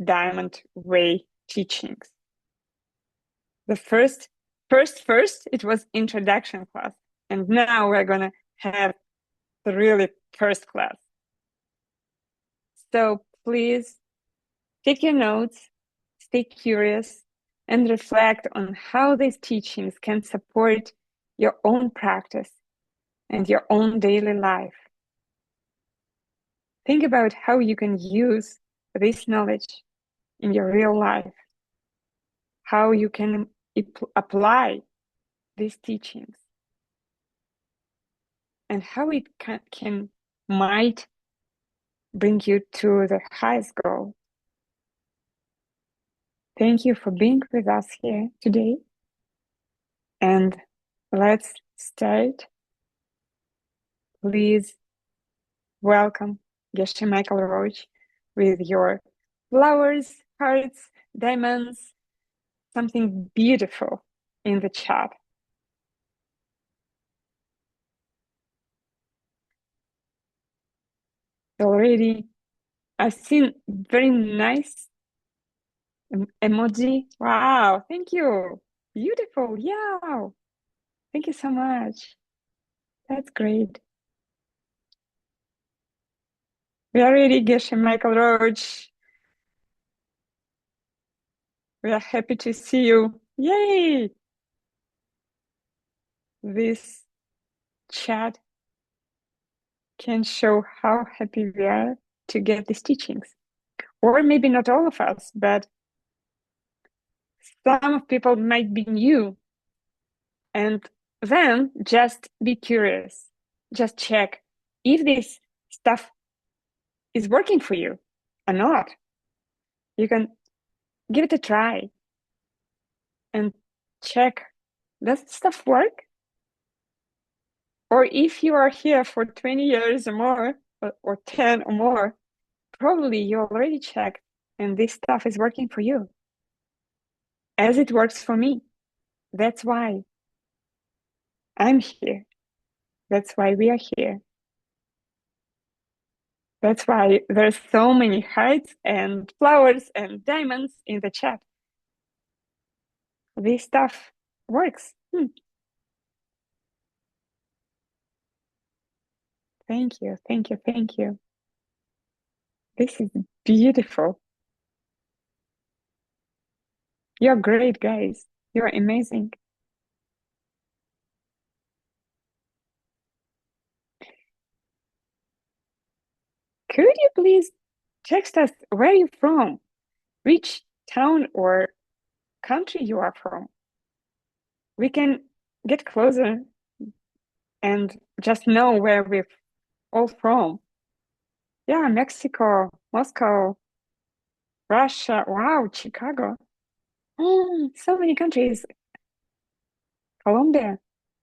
Diamond Way teachings. The first, it was introduction class. And now we're gonna have the really first class. So please take your notes, stay curious, and reflect on how these teachings can support your own practice and your own daily life. Think about how you can use this knowledge in your real life, how you can apply these teachings, and how it might bring you to the highest goal. Thank you for being with us here today. And let's start. Please welcome Geshe Michael Roach with your flowers, hearts, diamonds, something beautiful in the chat. Already, I've seen very nice emoji. Wow, thank you. Beautiful. Yeah. Thank you so much. That's great. We are ready, Geshe Michael Roach. We are happy to see you. Yay! This chat can show how happy we are to get these teachings. Or maybe not all of us, but some people might be new. And then just be curious. Just check if this stuff is working for you or not. You can give it a try and check, does stuff work? Or if you are here for 20 years or more, or 10 or more, probably you already checked and this stuff is working for you. As it works for me. That's why I'm here. That's why we are here. That's why there's so many hearts and flowers and diamonds in the chat. This stuff works. Thank you, thank you, thank you. This is beautiful. You're great, guys. You're amazing. Could you please text us where you're from? Which town or country you are from? We can get closer and just know where we're all from. Yeah, Mexico, Moscow, Russia. Wow, Chicago. So many countries. Colombia,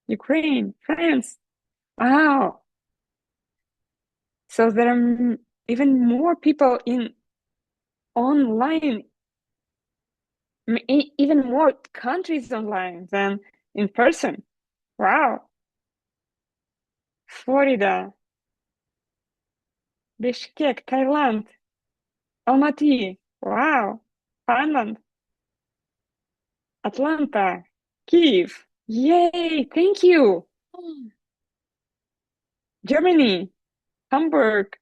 Ukraine, France. Wow. So there are even more people in online, even more countries online than in person. Wow. Florida, Bishkek, Thailand, Almaty. Wow. Finland, Atlanta, Kiev. Yay, thank you. Germany, Hamburg,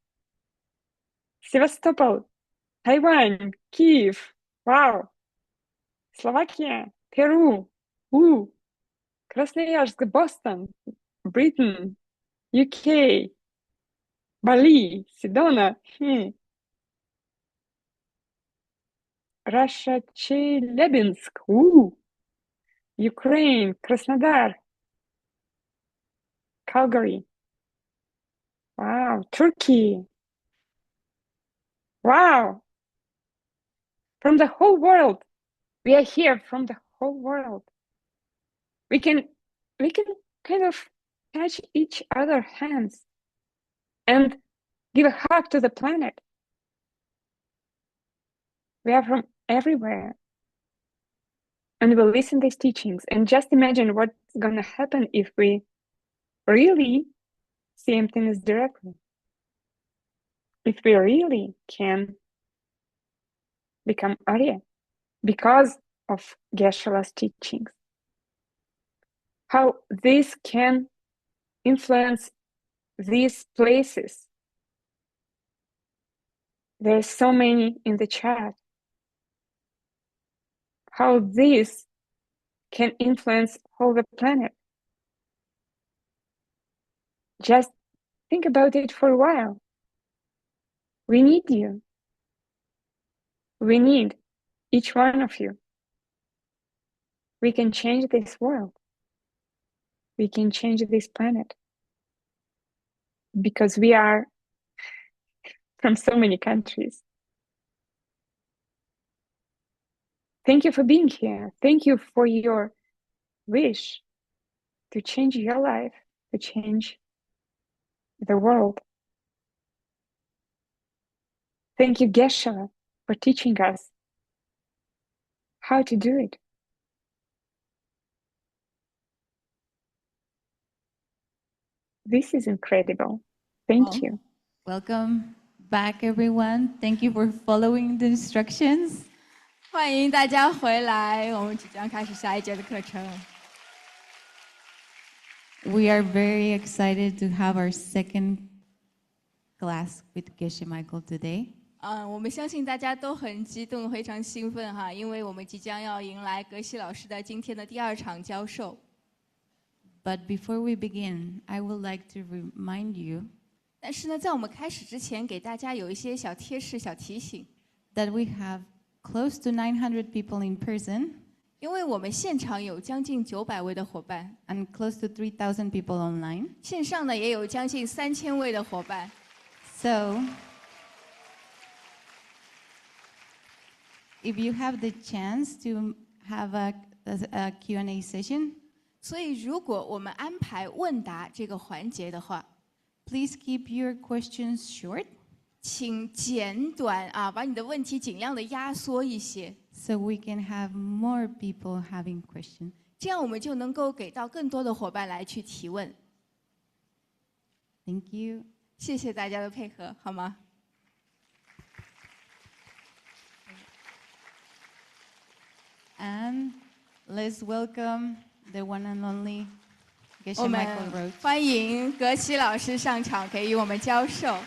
Sevastopol, Taiwan, Kiev. Wow. Slovakia, Peru, Krasnoyarsk, Boston, Britain, UK, Bali, Sedona, Russia, Chelyabinsk, Ukraine, Krasnodar, Calgary. Wow, Turkey. Wow. From the whole world. We are here from the whole world. We can kind of touch each other's hands and give a hug to the planet. We are from everywhere. And we'll listen to these teachings and just imagine what's gonna happen if we really see emptiness directly. If we really can become Arya because of Geshe-la's teachings. How this can influence these places. There's so many in the chat. How this can influence whole the planet. Just think about it for a while. We need you. We need each one of you. We can change this world. We can change this planet. Because we are from so many countries. Thank you for being here. Thank you for your wish to change your life, to change the world. Thank you, Geshe, for teaching us how to do it. This is incredible. Thank you. Welcome back, everyone. Thank you for following the instructions. 欢迎大家回来，我们即将开始下一节的课程。We are very excited to have our second class with Geshe Michael today. 我们相信大家都很激动，非常兴奋哈，因为我们即将要迎来格西老师的今天的第2场教授。But before we begin, I would like to remind you 但是呢，在我们开始之前，给大家有一些小贴士、小提醒。 that we have close to 900 people in person 因为我们现场有将近900位的伙伴， and close to 3,000 people online. 线上呢也有将近3000位的伙伴。 So, if you have the chance to have a Q&A session, 所以，如果我们安排问答这个环节的话， please keep your questions short 请简短啊，把你的问题尽量的压缩一些， so we can have more people having questions. 这样我们就能够给到更多的伙伴来去提问。 Thank you. 谢谢大家的配合，好吗？ And let's welcome the one and only 我 Geshe 们 Michael Roach. 欢迎格西老师上场，给予我们教授。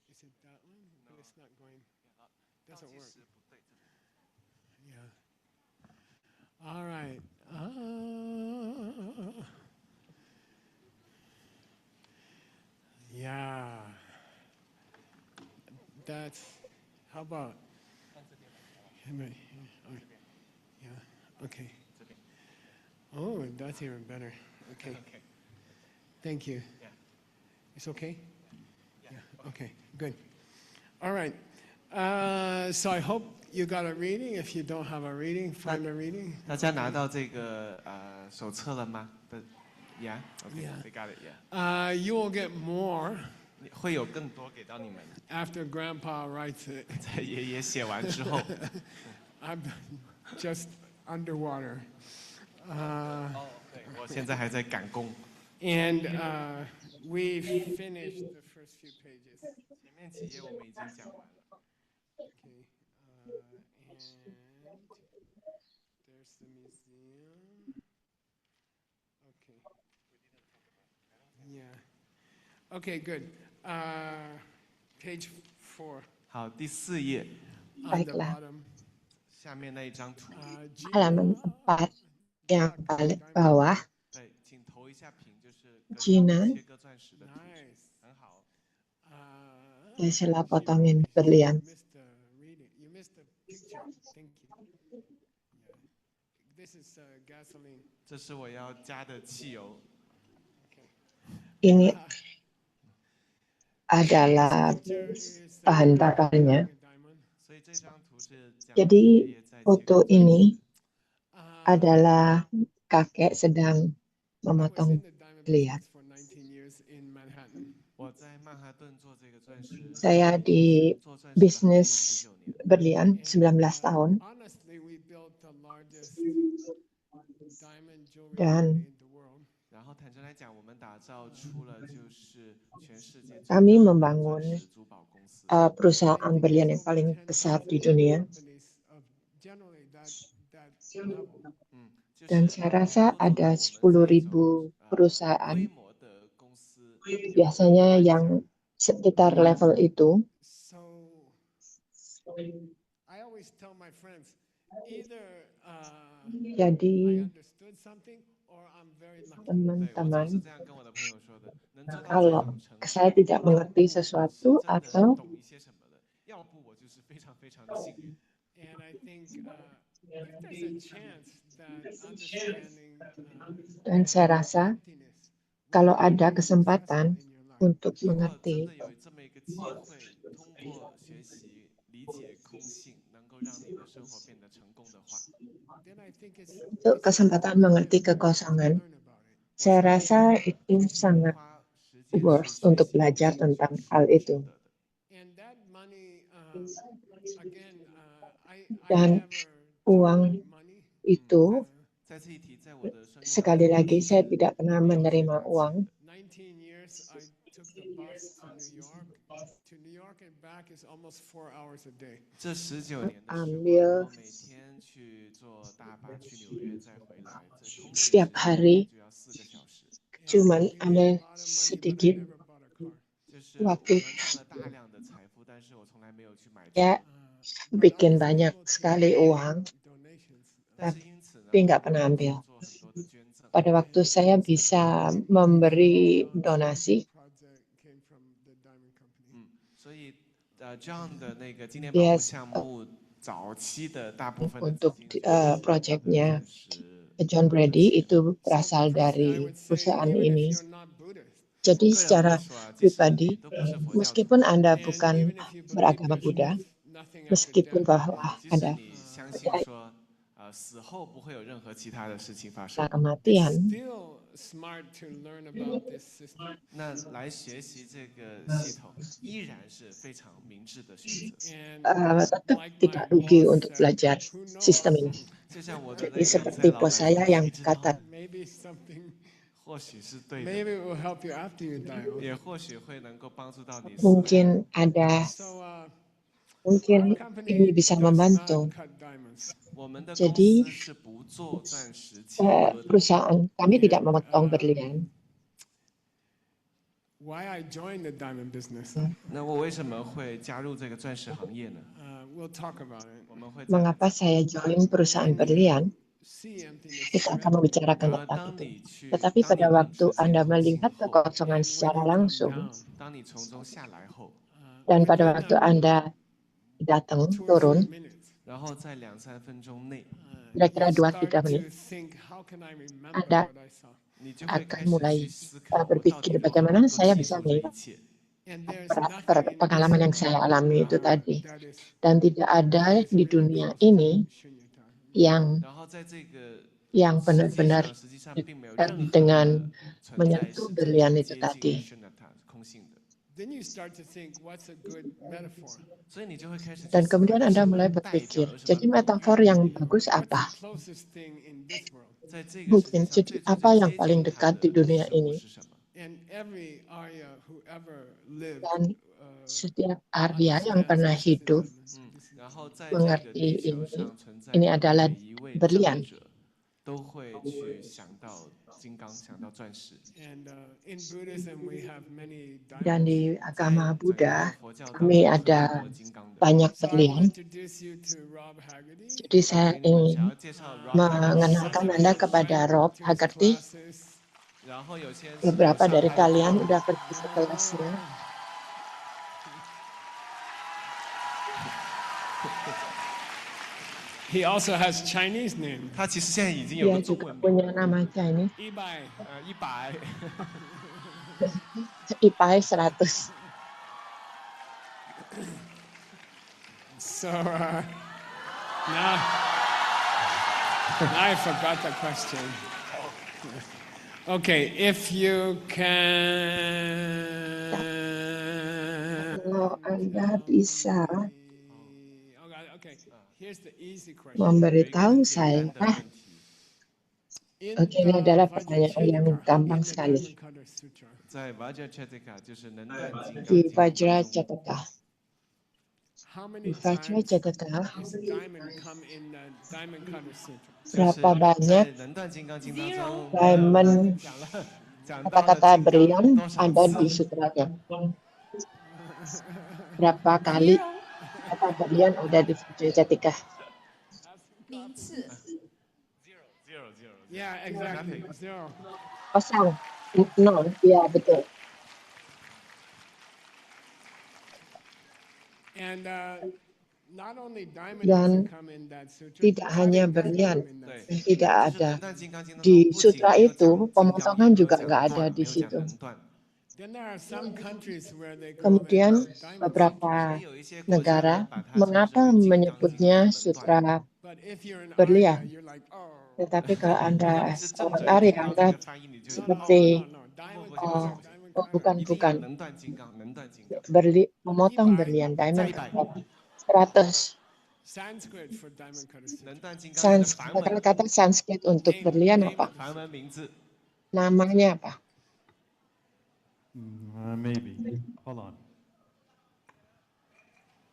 Is it that one? But it's not going. Doesn't work. Yeah. All right. Yeah. That's. How about? Yeah. Okay. Oh, that's even better. Okay. Thank you. Yeah. It's okay? Yeah. Okay, good. All right. So I hope you got a reading. If you don't have a reading, find a reading. 大家拿到这个手册了吗？ Yeah. Okay. Yeah. They got it. Yeah. You will get more 会有更多给到你们， after Grandpa writes it. 在爷爷写完之后。 I'm just underwater. 对，我现在还在赶工。 And we finished the first few pages. 前面几页我们已经讲完了。 Okay. And there's the museum. Okay. Yeah. Okay, good. Page 4. 好，第4页 On the Baiklah. bottom. 下面那一张图， halaman 4 yang paling bawah. 对，请投一下屏，就是格 Gina 切割钻石的图， Nice. 很好。 Geshe potongan berlian. You missed the reading. You missed the picture. Thank you. Yeah. This is gasoline. 这是我要加的汽油， Ini adalah Picture is bahan bakarnya. a diamond. 所以这张图是讲 Jadi 爷爷在切割 foto 钻石 ini adalah kakek sedang I was memotong in the diamond berlian. business for 19 years in Manhattan. 我在曼哈顿做这个钻石， Saya di 做钻石的行业bisnis 19年。 berlian 19 tahun Honestly, we built the largest diamond jewelry Dan company in the world. 然后坦诚来讲，我们打造出了就是全世界最 kami 大的 membangun 钻石珠宝公司。 perusahaan berlian yang paling besar di dunia. Companies of generally that level. 就 Dan 是 saya rasa 都做 ada 了我们这种 10.000 perusahaan 规模的公司。 biasanya yang sekitar level itu. So I always tell my friends, either I Jadi understood something or I'm very lucky. 对，我总是 teman-teman, 这样跟我的朋友说的，能做到这 kalau 种程度， saya tidak mengerti 是 sesuatu 真的 atau 懂一些什么的，要不我就是非常非常的幸运。 And I think if there's a chance that understanding dan saya rasa emptiness kalau will ada be kesempatan successful in your life, untuk 如果真 mengerti 的有这么一个机会，通过学习理解空性，能够让你的生活变得成功的话， then I think it's untuk kesempatan mengerti kekosongan, learn about it. 我 saya 想 rasa 你 itu 是 sangat 花时间去 worth 学 untuk 习 belajar 是 tentang 是 hal 值 itu. 得的。 And that money, again, I Dan never uang took money. itu, 再次一提，在我的生命当 sekali 中， lagi saya tidak pernah menerima uang. 19 years, I took the bus to New York. To New York and back is almost 4 hours a day. 这19年的时候， ambil 然后每天去坐大巴去纽约，再回来，这通勤时 setiap 间 hari 就要4个小时。 cuman We ada made a lot of money, but I sedikit never bought a car. 就是我们 waktu 赚了大量的财富，但是我从来没有去买车。 ya But I bikin was banyak able to sekali make uang, donations. 但是因此呢， tapi 我 nggak 就 pernah 能 ambil. 够做很多的捐赠。 Pada waktu saya bisa memberi donasi, Project came from the diamond company. 所以John 的那个纪念 Yes, 保护项目早期的大部分的资 untuk 金是来自 proyeknya 钻石 John Brady itu So berasal personally, I dari would say perusahaan even if ini. you're not Buddhist, Jadi 个人 secara 来说啊，即使你 pribadi, 都不是佛教徒， meskipun Anda and bukan even if you believe beragama there's Buddha, nothing after meskipun death, bahwa 即使 ada 你相信说死后不会有任何其他的事情发生， it's kematian, still smart to learn about this system. 那来学习这个系统依然是非常明智的选择。 And tetap like my tidak rugi boss untuk said, belajar who knows? sistem ini. 就像我的 Jadi 那个理财 seperti 老 bos 板 saya 说， yang 谁知道 kata, Maybe something, 或许是对的， maybe it will help you after you die. 也或许会能够帮助到你死后。 mungkin ada, So mungkin our company ini bisa does not membantu. cut diamonds. 我们的公 Jadi 司是不做钻石切割的。 perusahaan kami tidak memotong berlian. Why I joined the diamond business? 那我为什么会加入这个钻石行业呢？ We'll talk about it. 我们会再来 Mengapa saya join perusahaan berlian? See emptiness. Kita akan membicarakan 然而， tentang 当 itu. 你去， Tetapi 当你 pada 领 waktu 实现 Anda 空性 melihat 后， kekosongan And when secara you come langsung, down, 当你从中下来后， dan pada within waktu Anda datang, 2 or 3 turun, minutes, 然后在2-3分钟内， kira-kira you start 2-3 to menit, think, how can I remember Anda what I saw? 你就会开 akan 始 mulai 去思考，我到底 berpikir 如何 bagaimana 能够 saya 记 bisa 住这一 melihat 切。 And there's nothing in pengalaman yang this saya world, alami itu tadi. that is Dan tidak ada di really dunia close to ini Shunyata. yang 然后在这个 yang 实际 benar-benar 上并没有任 dekat 何 dengan 的存在 menyentuh 是真 berlian 正 itu 接 tadi. 近 Shunyata 空性的。 Then you start to think, what's a good metaphor? 所以你就会开始去 Dan 思考 kemudian 有 Anda 什么 mulai 代表 berpikir, 有什么 jadi 比喻 metafor yang bagus What's apa? the closest thing in this world? 在这个世界 Mungkin 上 jadi 最 apa 最 yang 接 paling 近它 dekat di 的 dunia 生活 ini? 是什么？ And every Arya who ever lived Dan setiap Arya yang pernah hidup 然后在这个 mengerti 地球 ini, 上存在 ini 的 adalah 每一位 berlian. 智者，都会去想到金刚，想到钻石。 And in Buddhism, we have many Dan diamonds. di 在 agama 整 Buddha, 个佛教当中 kami 有很 ada 多的金刚的。 banyak So I will berlian. introduce you to Rob Haggerty. Jadi saya 想 ingin 要介绍 Rob Haggerty， mengenalkan Anda kepada Rob To his Haggerty. classes. 然后有些人是 Beberapa 上 dari 他的 kalian 课 udah pergi ke kelasnya. He also has Chinese name. 他其实现在已经有 Dia 个中 juga 文名， punya nama Chinese, Ibai. 100。 IPAI 100. So now I forgot the question. Okay, if you can. Kalau Anda bisa Okay, here's the easy question. 有一个 memberitahu 简单 saya, 的问题， In oke ini the adalah pertanyaan yang Vajracchedika, gampang in the sekali. Diamond Cutter Sutra, 在 Vajracchedika 就是能断金刚 Di 经当中， Vajracchedika, how di many times Vajracchedika, is diamond come in the Diamond Cutter Sutra? 就是 berapa 在 banyak 能断金刚经当中， diamond 讲了讲到了 kata-kata 金刚 berlian 多少 ada di 次？ sutranya? Berapa kali kata berlian ada di Vajracchedika? 名次 Zero. Yeah, exactly. Nothing. Zero. Kosong. Nol. Ya, betul. And not only diamond Dan doesn't come in that sutra, tidak hanya cutting doesn't berlian come in that 对 sutra. yang tidak 就是 ada. 能断金刚经当 Di 中，不仅 sutra 没有 itu 讲金刚， pemotongan 也没 juga 有 nggak 讲 ada 断， di 没有讲 situ. 能断。 Then there are some countries where they call Kemudian it diamond beberapa sutra. 所以有一些国家 negara 呢，把它称之 mengapa 为金刚经， menyebutnya 能断。 sutra But if you're in berlian. Arya, you're like, oh. Tetapi kalau 如果 Anda 你是正 orang 者，一 Arya, 听到 Anda 这个翻译，你就 No, 哦， seperti Diamond Oh, cutter, oh, diamond oh, cutter. bukan 一定要 bukan 能断金刚，能断金刚。 memotong berlian diamond Zaibai. cutter. 100 Sanskrit for diamond cutter sutra. 能断金刚经的 Sans 梵文， kata-kata Sanskrit untuk berlian apa? 梵文名字 Namanya apa? Maybe. Hold on.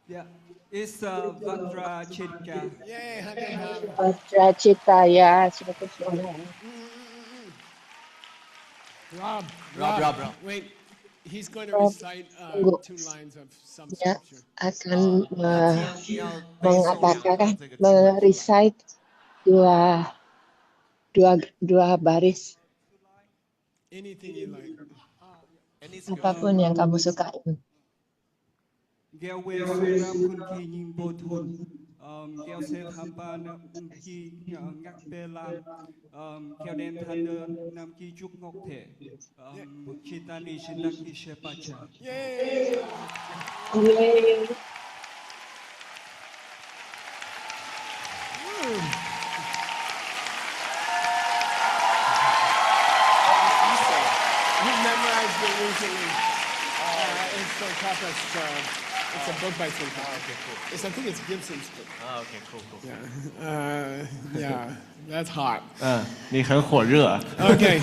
Yeah, it's Vajracchedika. Yay, 100 Vajracchedika ya, 100 orang. Rob. Wait, he's going to Rob, recite tunggu. 2 lines of some Ya, scripture. akan 要背诵两 mengatakan 段这个经文出来。 merecite dua baris Anything you like. Any scripture apapun yang kamu sukain. Gel we suram kun ki nying bo thun. Gel se thampa na ki ngak pela. Gel den than nam ki juk ngok the. Chitani shindak ki shepacha. Yay! Yeay. We memorized it recently. It's it's a book by some Okay, cool. I think it's Gibson's book. Okay, cool. Yeah, that's hot. 你很火热， Okay.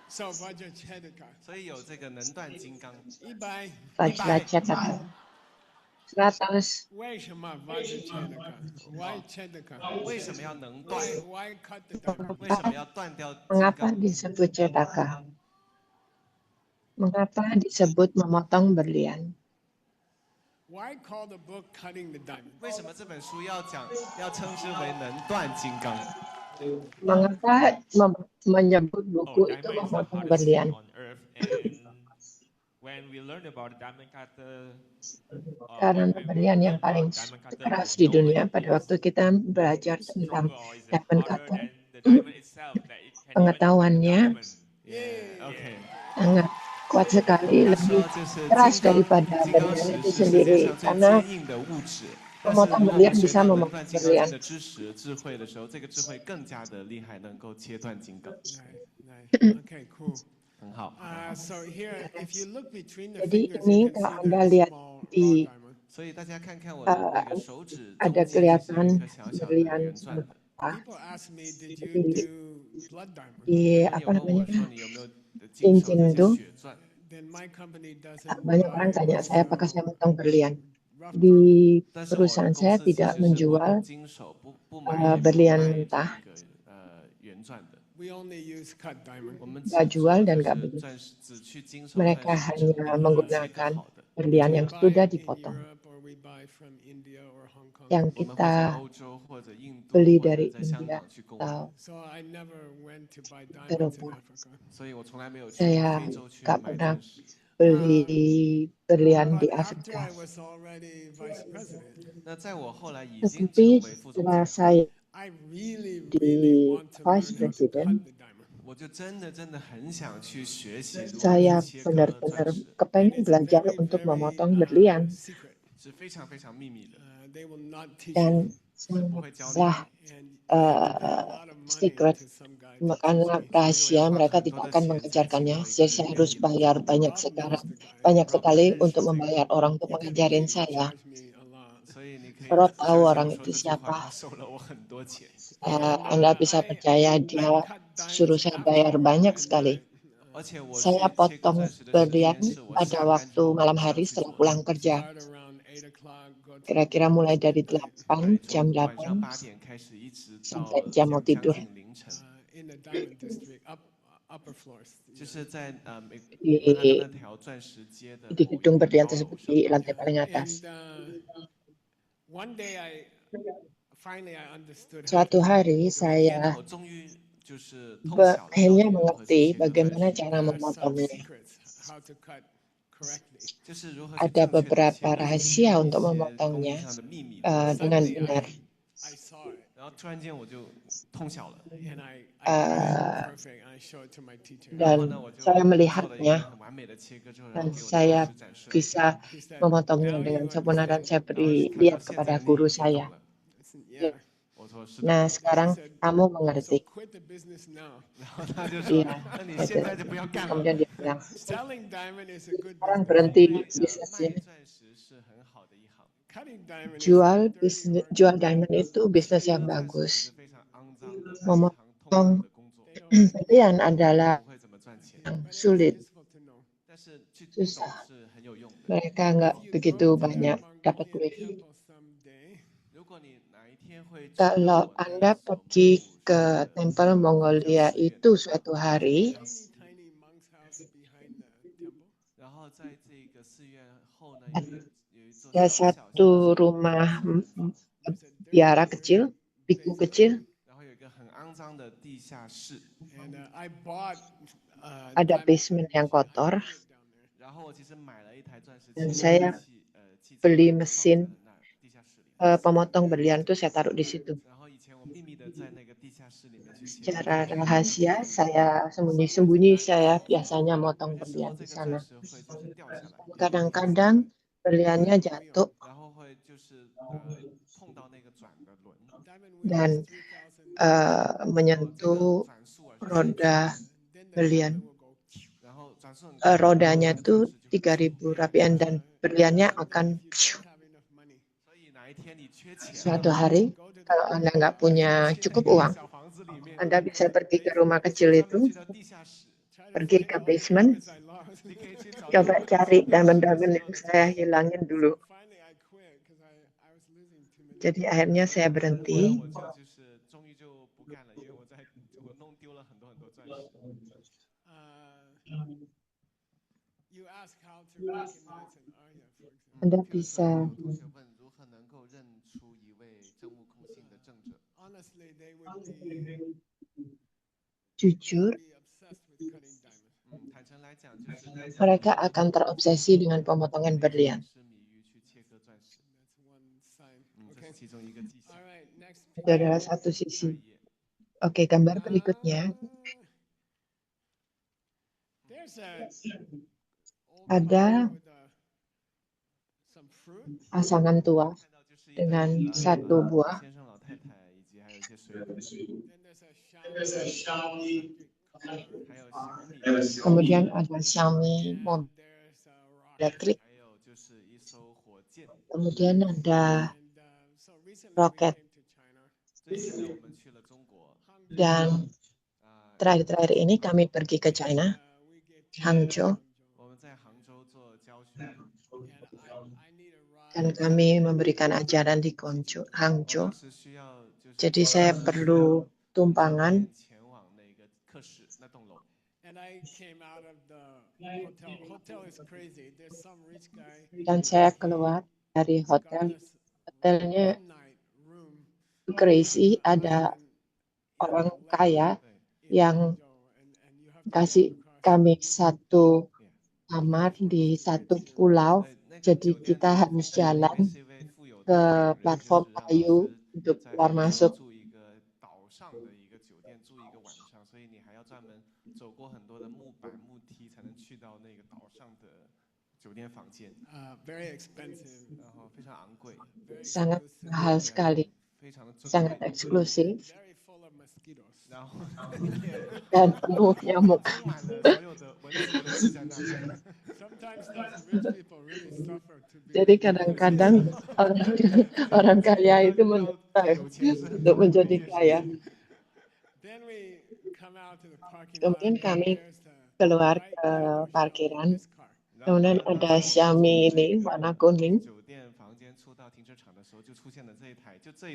So Vajracchedika. 所以有这个能断金刚。 Ibai. Vajracchedika 100. 为什么 Vajracchedika? Why Chedika? 为什么要能断？ Why cut the diamond? 为什么要断掉金 Mengapa 刚？ disebut cedaka? Mengapa disebut memotong berlian? Why call the book Cutting the Diamond? 为什么这本书要称之为能断金刚？ Mengapa menyebut buku itu memotong berlian? Karena berlian yang paling keras di dunia pada waktu kita belajar tentang diamond cutter, pengetahuannya sangat kuat sekali, lebih keras daripada berlian itu sendiri. Karena memotong berlian bisa memotong berlian. 的知识、智慧的时候，这个智慧更加的厉害，能够切断金刚。 Okay, cool. 很好。 So here, if you look between the Jadi fingers, ini you can kalau see Anda there's a lihat small di raw diamond. 所以大家看看我的那个手指 ada 中间就是有 kelihatan 一颗小小的 berlian 圆钻的。 People ask me, did you do blood diamond? di 有 apa 问我 namanya 说你有没有经手 cincin 这 itu 些血钻？ Then my company doesn't banyak orang buy tanya saya apakah saya memotong berlian. rough Di 但是我 perusahaan 们 saya 公司其 tidak 实是不 menjual 经手不买这 berlian 个 mentah. 圆钻的。 We only use cut diamond. 我们 Nggak 只做 jual 的 dan 就 nggak 是 beli. 钻石，只去经手 Mereka 钻石 hanya 切割 menggunakan 好的。 berlian yang We buy sudah in dipotong. Europe or we buy from India or Hong Kong. Yang 我们会在 kita 欧洲或者印度 beli 或者 dari 在香 India 港去购买， atau So I never went to buy diamonds in Eropa. Africa. 所以我从来没有去 Saya 非洲去 nggak 买 pernah 钻石。 beli berlian But di after Afrika. I was already vice president, 那在我后来已经 Tetapi 成为副总 setelah 裁， saya I really di want to learn vice how to cut president, the diamond. 我就真的很想去学习如何 saya 去切割 benar-benar 钻石， And kepengen it's belajar very, untuk very memotong berlian. 是非常秘密的。 they will not teach you. Dan sangatlah secret, karena rahasia mereka tidak akan mengajarkannya. Jadi saya harus bayar banyak sekali untuk membayar orang untuk mengajarin saya. Rob tahu orang itu siapa. Anda bisa percaya dia suruh saya bayar banyak sekali. Saya potong berlian pada waktu malam hari setelah pulang kerja. Kira-kira mulai dari jam 8 sampai jam mau tidur. Di gedung berlian tersebut di lantai paling atas. Suatu hari saya akhirnya mengerti bagaimana cara memotongnya. Ada beberapa rahasia untuk memotongnya dengan benar. Dan saya melihatnya dan saya bisa memotongnya dengan sempurna dan saya beri lihat kepada guru saya. Nah, sekarang kamu mengerti. Iya. Kemudian dia bilang, sekarang berhenti bisnisnya. Jual diamond itu bisnis yang bagus. Memotong berlian adalah yang sulit, susah. Mereka nggak begitu banyak dapat duit. Kalau Anda pergi ke Tempel Mongolia itu suatu hari, ada satu rumah biara kecil, biku kecil, ada basement yang kotor, dan saya beli mesin pemotong berlian itu saya taruh di situ. Secara rahasia, saya sembunyi-sembunyi saya biasanya motong berlian di sana. Kadang-kadang berliannya jatuh dan menyentuh roda berlian. Rodanya itu 3.000 rupiah dan berliannya akan suatu hari kalau Anda nggak punya cukup uang, Anda bisa pergi ke rumah kecil itu, pergi ke basement, coba cari diamond-diamond yang saya hilangin dulu. Jadi akhirnya saya berhenti. Anda bisa jujur, mereka akan terobsesi dengan pemotongan berlian. Itu adalah satu sisi. Oke, gambar berikutnya. Ada pasangan tua dengan satu buah. Kemudian ada Xiaomi mobil elektrik. Kemudian ada roket. Dan terakhir-terakhir ini kami pergi ke China, Hangzhou. Dan kami memberikan ajaran di Hangzhou. Jadi saya perlu tumpangan. Dan saya keluar dari hotel. Hotelnya crazy, ada orang kaya yang kasih kami satu kamar di satu pulau. Jadi kita harus jalan ke platform kayu untuk keluar masuk. Sangat mahal sekali. sangat eksklusif very full of mosquitoes. 然后 dan penuh nyamuk. 充满了所有的蚊子都是在那里。 Sometimes those rich people really suffer to be. Jadi kadang-kadang orang kaya itu menderita untuk menjadi kaya. Then we come out to the parking lot. Kemudian kami There's the keluar bright ke yellow parkiran. this car. 然后 Kemudian 呢，当 ada 时我 Xiaomi 从 ini warna kuning. 酒店房间出到停车场的时候，就出现了这一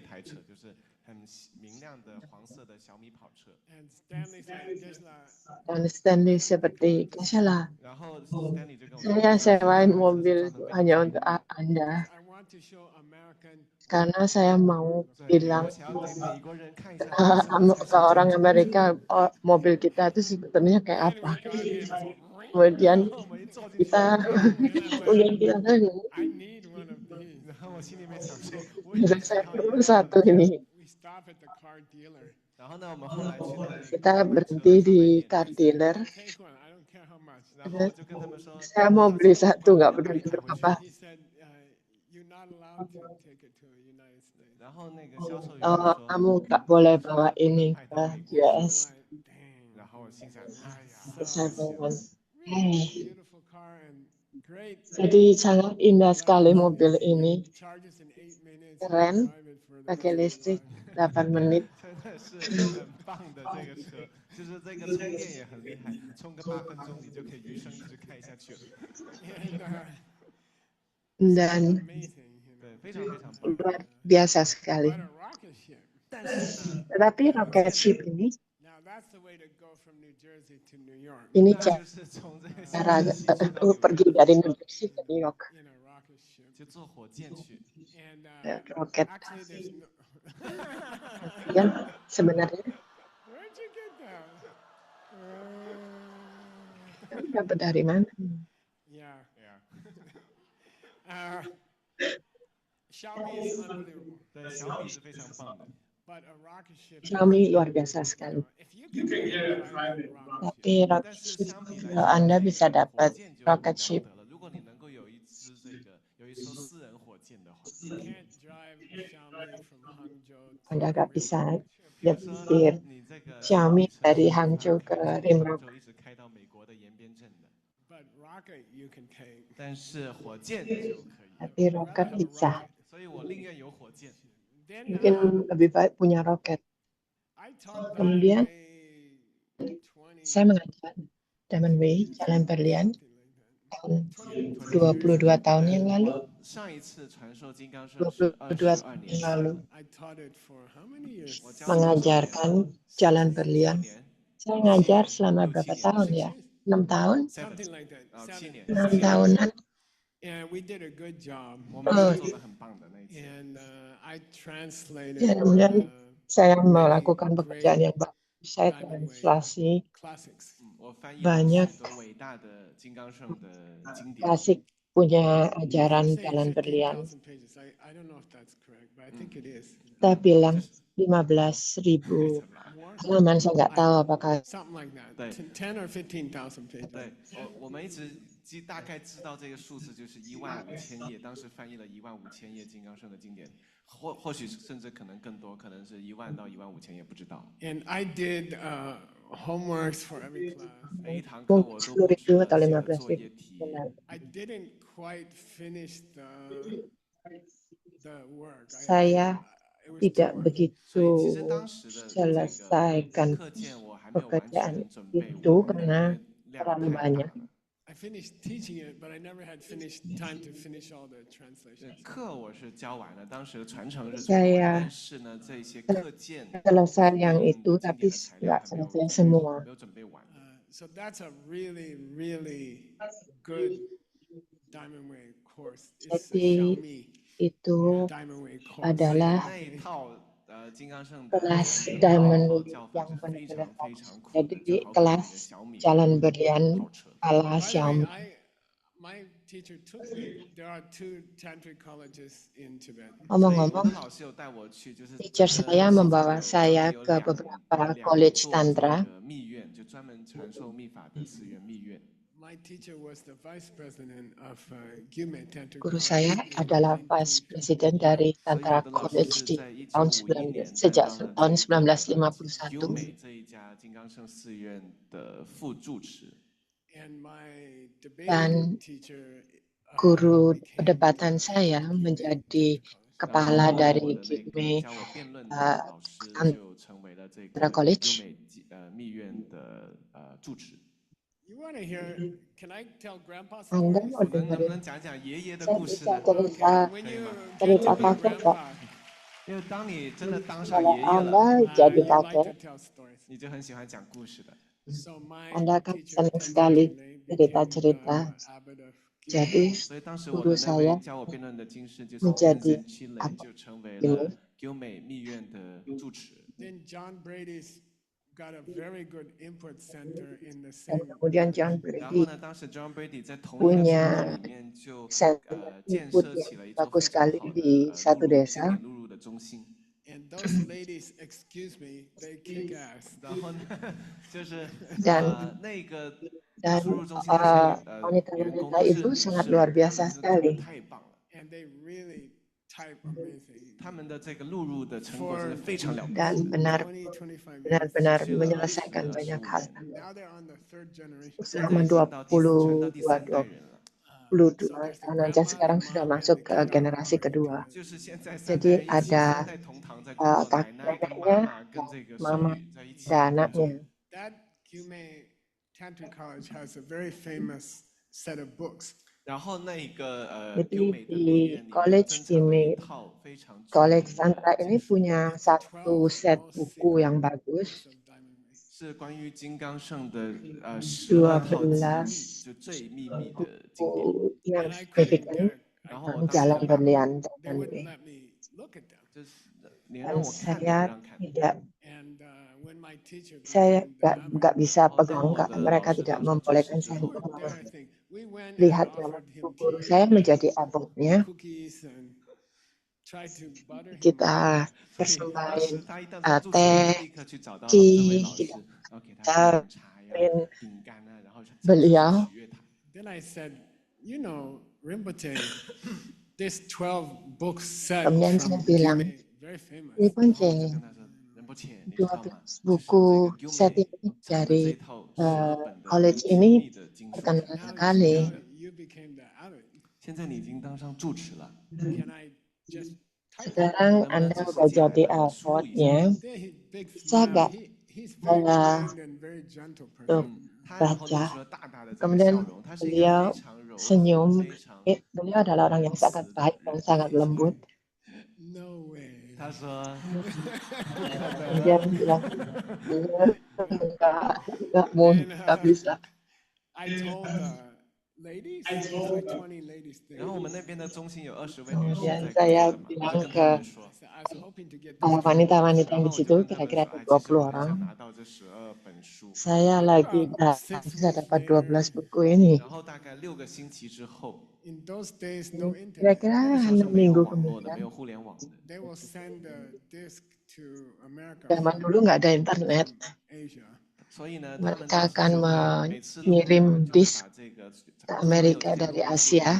台车，就是很明亮的黄色的小米跑车。 And Stanley said, "There's a." Dan Stanley seperti, Kesha, 然后 Stanley 就跟我说， saya sewain mobil hanya untuk Anda I want to show American. karena saya mau 对， bilang 我想要给美国人看一下， ke orang Amerika mobil kita itu sebenarnya kayak apa. Kemudian 我们一坐进去， kita kemudian kita I need one of these. 然后我心里面想说，我也想 saya 要一 perlu 个。 satu ini. We stop at the car dealer. 然后呢，我们后来去到那个 Kita berhenti di car dealer. Take one. I don't care how much. 然后我就跟他们说， Saya mau beli satu, nggak peduli berapa. He said, "You're not allowed to take it to the United States." 然后那个销售员 Oh, 说， kamu nggak boleh bawa ini ke US. I'm like, dang. 然后我心想，哎呀， Terus saya bilang, Really hey, beautiful car and great. jadi sangat indah sekali mobil ini. Charges in 8 minutes. Keren, Drive it for the pakai rest of listrik your life. 8 menit. 真的是很棒的这个车，就是这个充电也很厉害，充个8分钟你就可以余生一直开下去了。 And, Dan amazing, you know. 对，非常非常棒。 luar biasa sekali. But a rocket ship. 但是呢， Tetapi rocket ship ini, Now that's the way to go from New Jersey to New York ini 那就是从这个 cara 新泽西到纽 pergi 约 dari New Jersey ke New York. in a rocket ship. 就坐火箭去。 And Roket. actually, there's no. Dan sebenarnya Where'd you get that? dapat dari mana? Yeah. Yeah. Xiaomi is unbelievable. 对，小米是非常棒的。 But a rocket ship. Xiaomi luar biasa sekali. If you can get a rocket Tapi ship, rocket 但是 ship 相比来 kalau 说， Anda 这 bisa 个 dapat 火箭就 rocket 了 ship, 得了。如果你能够有一艘私人火箭的话， you can't drive Xiaomi from Hangzhou to Anda nggak bisa 比如说 nyetir 你这个 Xiaomi 车 dari 从 Hangzhou 可 ke 能从 Rimrock. 杭州一直开到美国的延边镇的， but rocket you can take. 但是火箭就可以了。 Tapi roket bisa. 所以我宁愿有火箭。 Then Mungkin lebih baik punya roket. I taught Kemudian Diamond Way 20 saya mengajar Diamond Way, Jalan Berlian, something like that. tahun 22 tahun yang lalu. 上一次传授金刚圣是22 22 tahun 年 yang 前， lalu I taught it for how many years? 我教mengajarkan Jalan Berlian. 年 Saya ngajar selama berapa tahun ya? 6 tahun? Something like that. 7 年， 6 tahunan. And we did a good job. 我们是做的很棒的那一次。 And I translated Ya, kemudian saya melakukan great pekerjaan yang bagus. Saya translasi classics. 我翻译了 banyak 许多伟大的金刚圣的经典。 klasik punya ajaran Say Jalan Berlian. 15,000 pages. I don't know if that's correct, but I think it is. Kita bilang 15.000 halaman, saya nggak tahu apakah Something like that. 对。 10 or 15,000 pages. 对，我们一直大概知道这个数字就是15000页，当时翻译了15000页金刚圣的经典，或许甚至可能更多，可能是10000到15000页，不知道。 And I did homeworks for every class. 每一堂课我都布置 10.000 了 atau 这个作 15.000 业题。 I didn't quite finish the work. Saya It was tidak too much. begitu 所以其实当时的这个 selesaikan 课件我还没有完 pekerjaan 全准备 itu 完， karena 因为量 terlalu 太大 banyak. 了。 I finished teaching it, but I never had finished time to finish all the translations. 课我是教完了，当时的传承是做 Saya 完，但是呢，这些课件 selesai yang 用 itu 经典 tapi 的材料 nggak 还没有 selesai semua. 没有准备完。 So that's a really, really good Diamond Way course. It's a Jadi Xiaomi itu Diamond Way course. adalah 那一套金刚圣的 kelas 那 Diamond 套 Way 教法 yang 是非常 benar-benar 非常酷的， jadi 就好比你的 kelas 小米 Jalan Berlian 跑车。 ala By the way, Xiaomi. my teacher took me. There are 2 tantric colleges in Tibet. 所以我的 Ngomong-ngomong, 老师有带我去，就是 teacher saya membawa saya ke 有 beberapa 两 college 座 tantra. 这个密院，就专门传授密法的寺院密院。Guru saya adalah Vice President dari Tantra College di sejak tahun 1951. Dan guru perdebatan saya menjadi kepala dari Gigme Tantra College. Anda mau dengerin? Saya bisa cerita kakek Pak. Kalau Anda jadi kakek, Anda akan senang sekali cerita-cerita. Jadi guru saya menjadi apa ini? Dan kemudian John Brady punya center input yang bagus sekali di satu desa. Dan wanita-wanita itu sangat luar biasa sekali. Dan benar-benar menyelesaikan banyak hal. Selama 22 tahun aja sekarang sudah masuk ke generasi kedua. Jadi ada kakeknya, mama, dan anaknya. Jadi di College Tantra ini punya satu set buku yang bagus. 12 buku yang signifikan tentang jalan berlian dan saya nggak bisa pegang karena mereka tidak membolehkan saya lihat dalam buku. Saya menjadi abotnya. Kita persembahin teh, kita beliau. Kemudian saya bilang, Rinpoche, 12 buku set ini dari college ini terkenal sekali. Sekarang Anda sudah jadi abotnya. Saya nggak baca. Kemudian beliau senyum. Beliau adalah orang yang sangat baik dan sangat lembut. Dia bilang, nggak bisa. Kemudian saya bilang ke wanita-wanita yang di situ, kira-kira 20 orang. Saya lagi bisa dapat 12 buku ini. Kira-kira 6 minggu kemudian. Zaman dulu nggak ada internet. Mereka akan mengirim disk ke Amerika dari Asia.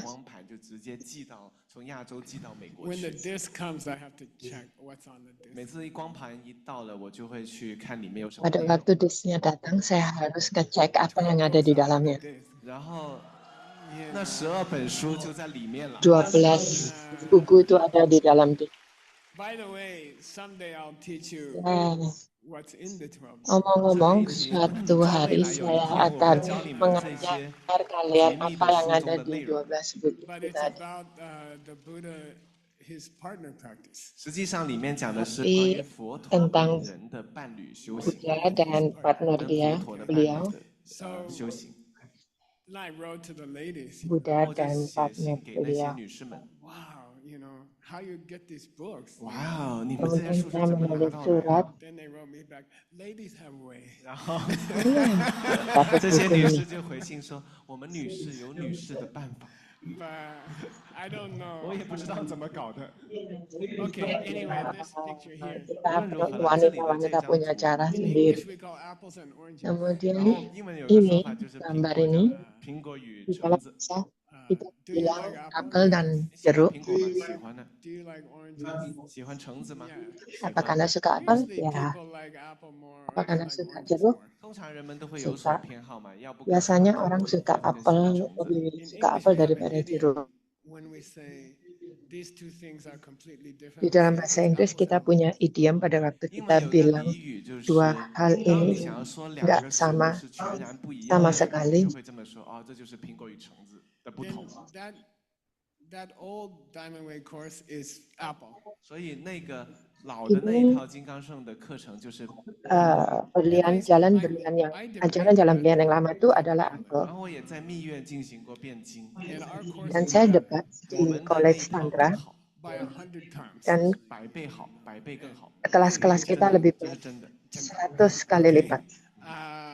Pada waktu disknya datang, saya harus ngecek apa yang ada di dalamnya. 12 buku itu ada di dalam disk. Omong-omong, suatu hari saya akan mengajar kalian apa yang ada di 12 buku tadi. Tapi tentang Buddha dan partner beliau, Buddha dan partner beliau. Kemudian saya menulis surat. but I don't know. 我也不知道怎么搞的。 Okay, anyway, this picture here. Wanita punya cara In sendiri. English we call apples and oranges. Kemudian 然后英文有个 ini 说法就是苹 gambar 果 ini 苹果与 di 橙 dalam 子。 bahasa Uh, kita do you bilang like apples? apel dan 你喜欢 jeruk. 苹果吗？喜欢的。 Do you like oranges? 喜欢橙子吗？ Yeah. 喜 Apakah 欢。 Anda suka apel? Usually Ya. people like apple more. or Apakah they Anda like suka oranges jeruk? more. 通常人们都会有所 Suka. 偏好嘛，要不更喜欢 Biasanya 苹 orang 果， suka 要不更喜欢 apel, 橙子。 lebih In suka English apel we have a daripada jeruk. idiom when we say these two things are completely different. Di we dalam say bahasa it's Inggris apples kita and punya oranges. idiom pada waktu 英 kita 文有一个 bilang 俚语，就 dua 是 hal 当 ini 你想要说两 nggak 个食物 sama 是全然不一样 sama 的时候， sekali. 就会这么说，哦，这就是苹果与橙子的不 Then 同。 that old Diamond Way course is apple. 所以那个老的那一套金刚圣的课程就是苹果。 Berlian jalan berlian yang ajaran jalan berlian yang lama itu adalah 然 apel. 后我也在密院进行过辩经， And our course Dan is saya better debat 我 di 们的那 College 一套 Sandra 更好， by 100 times. dan 100倍好，100倍更好。 kelas-kelas 真 kita 的， lebih 这是 baik 真的。 100 kali Okay. lipat.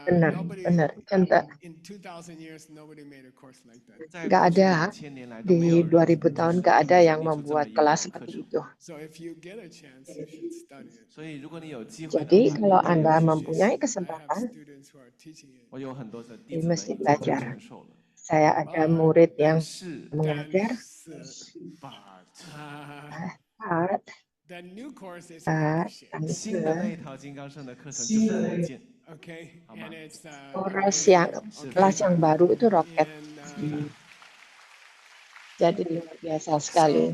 Benar, Nobody benar. Contoh, in 2000 years nobody made a course like that. 在 nggak 过去 ada 2000年来都没 di 有人 2000 tahun nggak ada yang 建立出这么 membuat 一 kelas 套课 seperti 程。 itu. So if you get a chance, you should study it. 所以如果你有机会的 Jadi 话， kalau 应该有 Anda 去学习。 mempunyai I have kesempatan, students who are teaching it. 我有很多的弟 Ini 子们 mesti 已经在 belajar. 传授了。 Saya ada murid 但 yang 是 mengajar. Saat The new course is saat rocket ship. 新的那一套金刚圣的课程就是火箭， Okay, How much? and it's kelas yang amazing. kelas yang baru itu roket. And Jadi luar biasa sekali.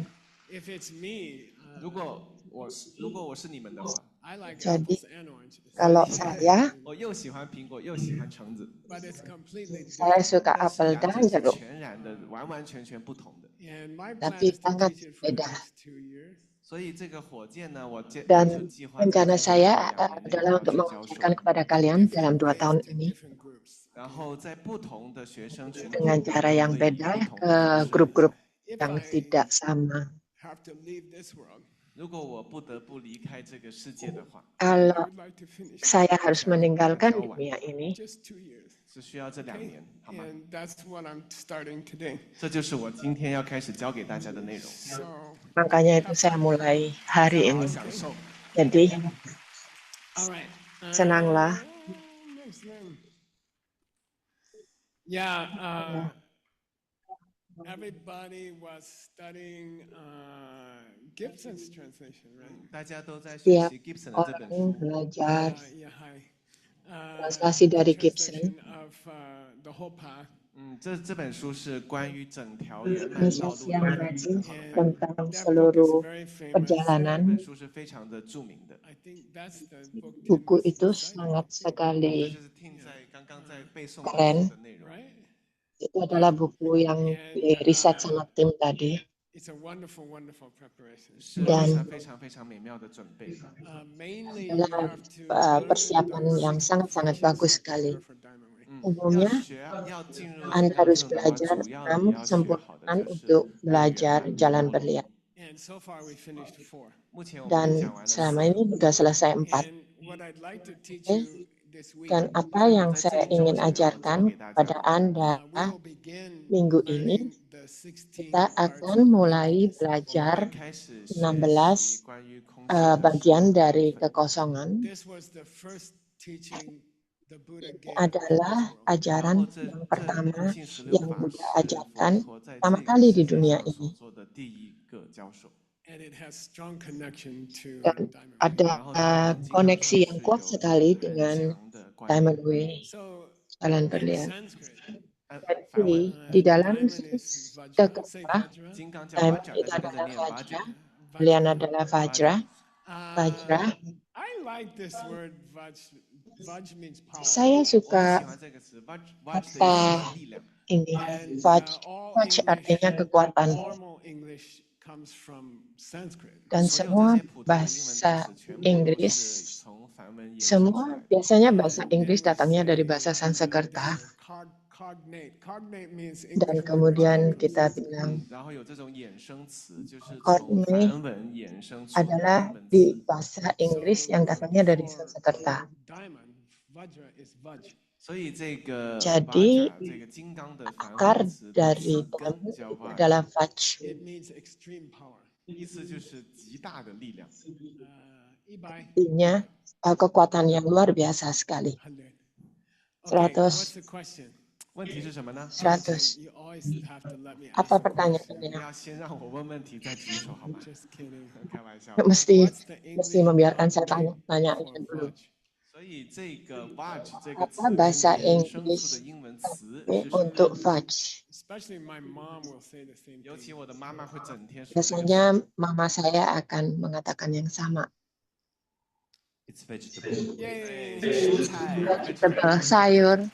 if it's me, 如果我是你们的话， I like Jadi apples and oranges. kalau saya 我又喜欢苹果又喜欢橙子， But it's completely saya different. suka 但是 apel 两 dan 者是 jeruk. 全然的、完完全全不同的。 And my plan Tapi is to sangat teach it for the beda. next 2 years. 所以这个火箭呢，我就 Dan 计划在 rencana 接下 saya 来的2年内 adalah 要 untuk 去教 mengajarkan 授， kepada kalian dalam 2 Different tahun ways to ini different groups. 然后在不同的学生群体， dengan cara yang 会以 beda 不同 ke 的方式。 grup-grup If yang I tidak sama. have to leave this world, 如果我不得不离开这个世界的话， I Kalau would like to finish saya harus meninggalkan Jauh. dunia ini, just 2 years. 是需要这2 Okay? 年，好吗？ And that's what I'm starting today. 这就是我今天要开始教给大家的内容。 So makanya itu saya mulai hari 好好 ini. 享受。 Jadi all right. senanglah. Next one. Yeah, everybody was studying Gibson's translation, right? 大家都在学习 Gibson 的这本 Orang 书。 belajar Yeah, hi. translasi dari The Gibson. translation of the whole path. 这本书是关于整条圆满道 Translasi 路 yang 的 berarti 整合的。 tentang That book is seluruh very famous. 这 perjalanan. 本书是非常的著名的。 I think that's the book. Buku Tim itu was citing, sangat 这 sekali 就是听在刚刚在背诵 Keren 的内容。 right? itu adalah buku yang di riset sama tim tadi. It's a wonderful, wonderful preparation. 是 Dan 非常非常美妙的准备。 Mainly, you adalah have to learn persiapan those yang sangat-sangat functions bagus to sekali. prepare for Diamond Way. umumnya 要进入 Anda 金刚 harus 圣的话， belajar 主要 6 你要学好的 kesempurnaan 就是 untuk 圆 belajar 满 jalan 道路。 berlian. And so far, we finished 4. 目前我们 Dan 讲完了 selama 4 ini sudah selesai 4. And what I'd like to teach you this week, Dan apa yang saya ingin ajarkan pada Anda we will begin minggu learning ini, the 16 kita parts akan mulai 我们会 belajar 开始学 16 习关于空性的 bagian 16 dari 部分。 kekosongan. This was the first teaching the Buddha Ini gave adalah in this world. ajaran 然后这 yang 这 pertama 空性16 yang 法 Buddha 是 ajarkan 佛陀在 pertama 这个 kali 世 di 界 dunia 上所 ini. 做的第一个教授。 And it has strong connection to Dan Diamond Way. ada 然后它跟金刚 koneksi 圣 yang 是 kuat 有 sekali 很 dengan 强的关联。 Diamond Way, So jalan in berlian. Sanskrit, 梵文 Di dalam diamond is Vajra. kekeh, Say Vajra. 金刚叫 Diamond Vajra， itu 大家跟着 adalah 念 Vajra, Vajra。 berlian adalah Vajra. Vajra. I like this word Vaj. Vaj means power. Saya 我很喜 suka 欢这个词，Vaj 的意思 kata 是力量。 ini. And Vaj, all Vaj English, artinya kekuatan. normal English comes from Sanskrit. Dan 所有 semua 这些普通的英文 bahasa 单词全部都 Inggris, 是从梵文衍生出 semua 来的。 biasanya bahasa Inggris Then we datangnya dari say bahasa Sanskerta. Cognate. Cognate means Dan English word kemudian cognate. kita bilang 然后有这种衍生词，就是从 cognate 梵文衍生出的 adalah 根本 di 词。 bahasa Inggris yang datangnya dari Sanskerta. Diamond, Jadi akar dari diamond itu adalah Vaj. 意思就是极大的力量。 Artinya kekuatan yang luar biasa sekali. 100. 问题是什么呢？ 100. Apa pertanyaannya? 要先让我问问题再举手好吗？开玩笑。 mesti membiarkan saya tanya dulu. 所以这个 Vaj 这个 Apa 词 bahasa 衍生出 Inggris 的英文词是什么 untuk 呢？ Vaj? 尤其我的妈妈会整天说。 Biasanya mama saya akan mengatakan yang sama. It's vegetable. 蔬菜 Vegetable, sayur.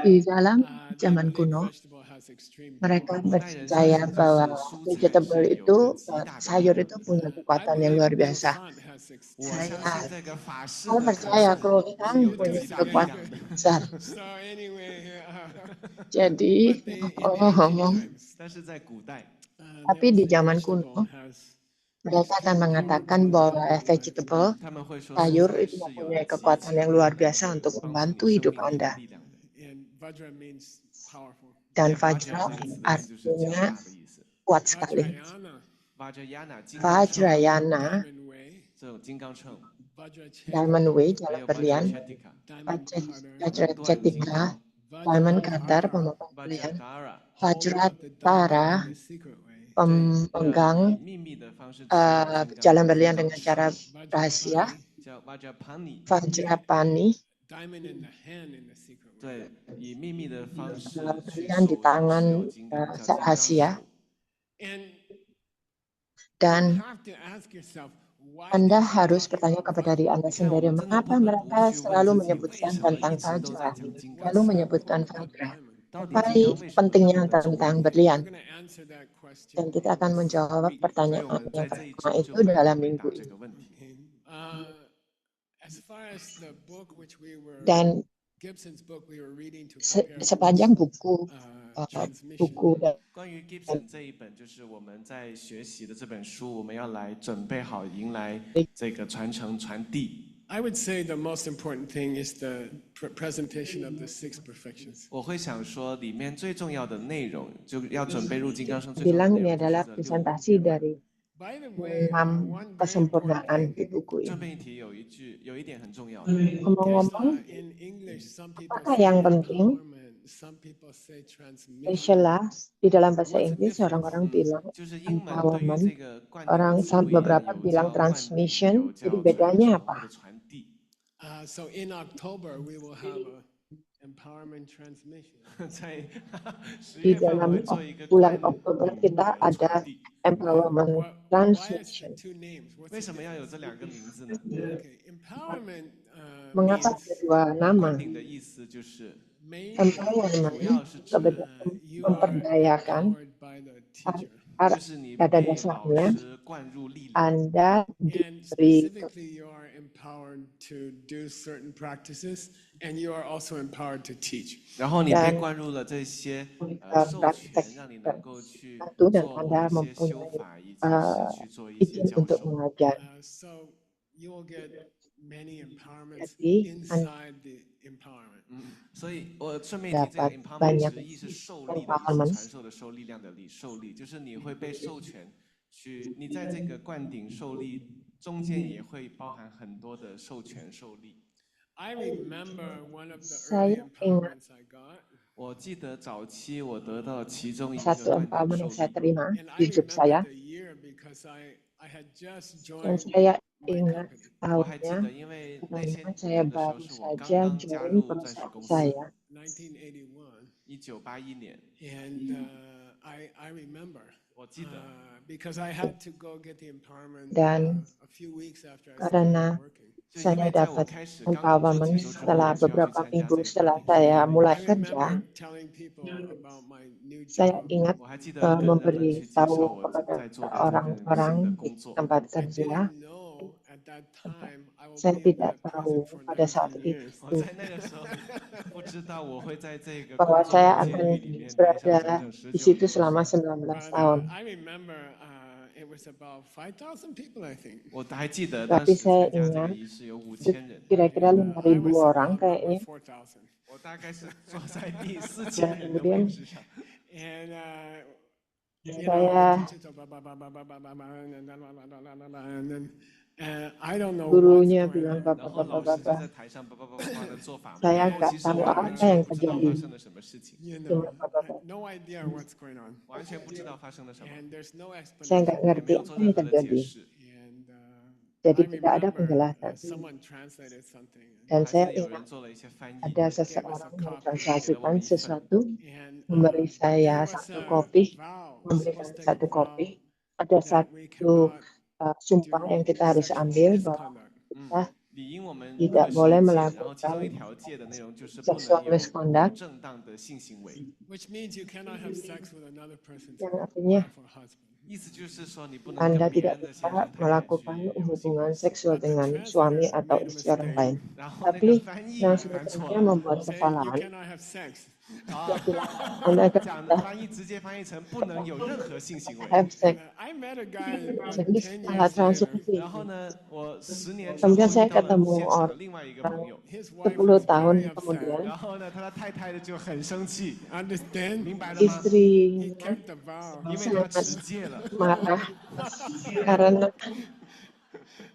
Di dalam zaman kuno, mereka percaya bahwa vegetable itu, sayur itu punya kekuatan yang luar biasa. Saya percaya kalau ikan punya kekuatan besar. Jadi, ngomong, tapi di zaman kuno, mereka akan mengatakan bahwa vegetable, sayur itu mempunyai kekuatan yang luar biasa untuk membantu hidup Anda. Dan Vajra artinya kuat sekali. Vajrayana, Diamond Way, jalan berlian, Vajrachatika, Diamond Cutter, pemegang berlian, Vajratara, pemegang jalan berlian dengan cara rahasia, Vajrapani, berlian di tangan rahasia. Dan Anda harus bertanya kepada diri Anda sendiri, mengapa mereka selalu menyebutkan tentang Vajra, selalu menyebutkan Vajra? Apa pentingnya tentang berlian? Dan kita akan menjawab pertanyaan yang pertama itu dalam minggu ini. Dan sepanjang buku 关于 Gibson 这一本，就是我们在学习的这本书，我们要来准备好迎来这个传承传递。 I would say the most important thing is the presentation of the 6 perfections. 我会想说，里面最重要的内容，就要准备入金刚生最重要的 bilang 内 ini 容。 adalah presentasi dari 6 kesempurnaan di buku 这 ini. 边一题有一点很重要的， Ngomong-ngomong, apakah yang penting? Istilah di dalam bahasa Inggris orang-orang bilang 就是英文对于 empowerment, 这个灌 orang 顶术语 beberapa 有 bilang 叫灌顶， transmission. 有 Jadi 叫 bedanya 传承 apa? 或者传递。 So in October we will have a empowerment transmission. 在10 Di 月份我 dalam 会做一个 bulan 灌 Oktober 顶 kita 的 ada 传递。 empowerment Why is the transmission. 2 names? 为什么要有这两个名字呢？ Okay, empowerment Mengapa means ada dua nama? 灌顶的意思就是 Empowerment 主要是指 kebetulan you are memperdayakan empowered by the teacher. 就是你 pada 被老 dasarnya 师灌入力量。 Anda And diberi specifically, you are empowered to do certain practices, and you are also empowered to teach. 然后你被 Dan 灌入了这些授 praktek 权，让你能够去 tertentu dan 做 Anda 一些修 mempunyai 法，以及是去做一些 izin 教 untuk 授。 mengajar. So you will get many empowerments Jadi, inside the empowerment. 所以我顺便提这个 dapat empowerment banyak 直译是受力的意思， empowerment 传授的受力量的力，受力就是你会被授权去，你在这个灌顶受力中间也会包含很多的授权受力。 I remember one of the Saya early empowerments I got, 我记得早期我得到其中一个 satu 灌顶 empowerment yang 受 saya 力， terima and I di hidup saya. remember the year because I had just Dan joined saya my ingat company. 我还记 tahunnya 得，因为那些 karena 年 saya 的时候 baru 是我刚 saja 刚加 join 入钻石 perusahaan 公司， saya. 1981. 1981年， And I remember 我记得。 because I had to go get the empowerment Dan a few weeks after I karena started working. 就因 saya 为在我 dapat 开始刚入做 empowerment 解说之后， setelah 我需要去 beberapa 参加 minggu 这个 setelah 灌顶 saya 受力。 mulai I kerja. remember telling people about my new Saya job. ingat 我还记得跟人们去介绍 memberitahu 我 kepada 在做的这个新 orang-orang 的 di 工作。 tempat I kerja. didn't know at that time I will Saya be in tidak that tahu prison for pada saat 19 itu years. 我在那个时候不知道我会在这个 bahwa 工作 saya 的监 akan 狱里面待上整 berada 整 di 19 situ 年的时 selama 间。 19 But tahun. I remember it was about 5,000 people, I think. 我还记得 Tapi 当时 saya 参加这个 ingat 仪式有5000 itu 人， kira-kira And, I 5.000 was orang about number kayaknya. 4,000. 我大概是坐在第4000 Dan 人的 kemudian 位置上。 And, you know, saya the teachers, and then I don't know what's gurunya going bilang on. 然后老师就 bapak-bapak. 在台上叭叭叭叭叭的做法嘛， Saya 其 nggak 实 tahu 我完 apa 全 yang 不知道 terjadi. 发生了什么事情， You know, Cuma bapak-bapak. no idea what's going on. 完全不知道发生了什么， And there's no Saya nggak explanation. 也没 ngerti 有 apa 做 yang 任何的解 terjadi. 释。 And Jadi I tidak ada remember penjelasan. someone translated something. Dan 还 saya 是有 ingat 人做了一些翻译， ada 给我 seseorang a copy. mentranslasikan 给了我们一份。 sesuatu, And memberi there saya was satu a kopi, vow. We're memberikan supposed to take satu a vow kopi. Ada that we satu cannot sumpah do yang kita harus sexual ambil bahwa misconduct. kita 理应我们 tidak 会 boleh 守戒，然后其中一 melakukan 条戒的内容就是不能 seksual 有不 misconduct 正当的性行为， Which means you cannot have sex with another person's yang artinya wife or husband. 意思就是说你不能 Anda 跟别 tidak 人的先 bisa 生太太 melakukan 去有性 hubungan 关系。 seksual But the dengan suami translator atau made a istri orang mistake. lain. 然后那 Tapi 个翻译 translatornya 翻错了， membuat Say you kesalahan. cannot have sex. 啊， Anda 讲 kata 翻译直接翻译成不能有任何性行为。 have sex. And, I met a guy Jadi 10 setelah years later. translasi, 然后呢，我10年之 kemudian 后 saya 遇到了 ketemu 现场的 orang 另外一个朋友， His wife 10 was tahun very upset. kemudian 然后呢，他的太太就很生气， Understand? 明白了吗？ He istrinya kept the vow. 因为他 sangat 持戒了。 marah karena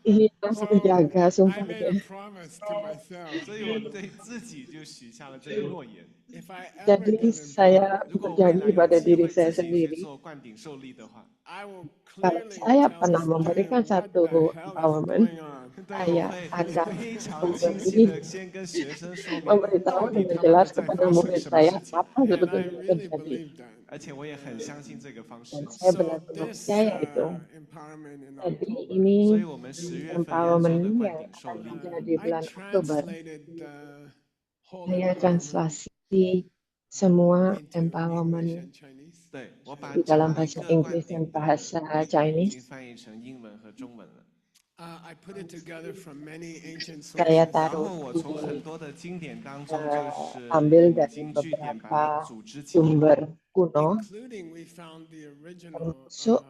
ingin menjaga I made a sumpahnya. promise to myself. 所以我对自己就许下了这个诺言。 If I ever Jadi get saya empowered, 如果我未来 berjanji 有 pada 机 diri 会 saya 自己去 sendiri, 做灌顶受力的话， I will kalau clearly saya tell pernah the memberikan student what satu the hell is empowerment, going on. 对， saya 我会 akan 非常清晰 memberi 的先跟学生说明 memberitahu 到底 dengan 他们 jelas 在 kepada 发生 murid 什么 saya 事情， apa And I sebetulnya really terjadi. believe that. 而且我也很相信这个方式 Dan。saya So benar-benar this percaya itu. empowerment in Jadi October, ini 所以我们10月份亚洲 empowerment 的灌 yang 顶受 akan 力， terjadi I bulan Oktober. translated the whole Saya empowerment translasi semua into English empowerment and Chinese. 对我把 di 整 dalam 一 bahasa 个灌 Inggris 顶 dan 的 bahasa 内容已 Chinese. 经翻译成英文和中文了。 I put it together from many ancient Saya sources. 然 taruh 后我从很多的经典当中就 eh, 是 ambil 引 dari 经据典，把它 beberapa 组织起来。 sumber kuno, Including, we found the original, termasuk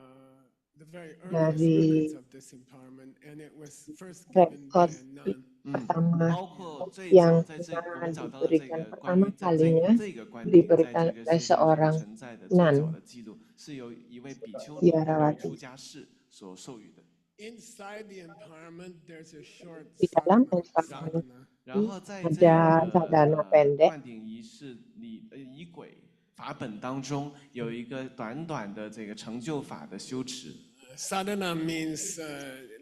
the very earliest dari records of this empowerment, and it was first given by rekod a nun. pertama 包括最 yang 早在这我 pernah 们找到的这 diberikan 个关于 pertama 在这 kalinya 这个观点在 diberikan 这个 oleh 世界上 seorang 存在的最早 nun 的记录，是由一位比丘尼一位 Biarawati. 出家士所授予的。 Inside the empowerment, there's a short Di dalam sadhana. empowerment sadhana. 然后在这 ada 个 sadhana pendek 灌顶仪式里仪轨法本当中有一个短短的这个成就法的修持。 Sadhana means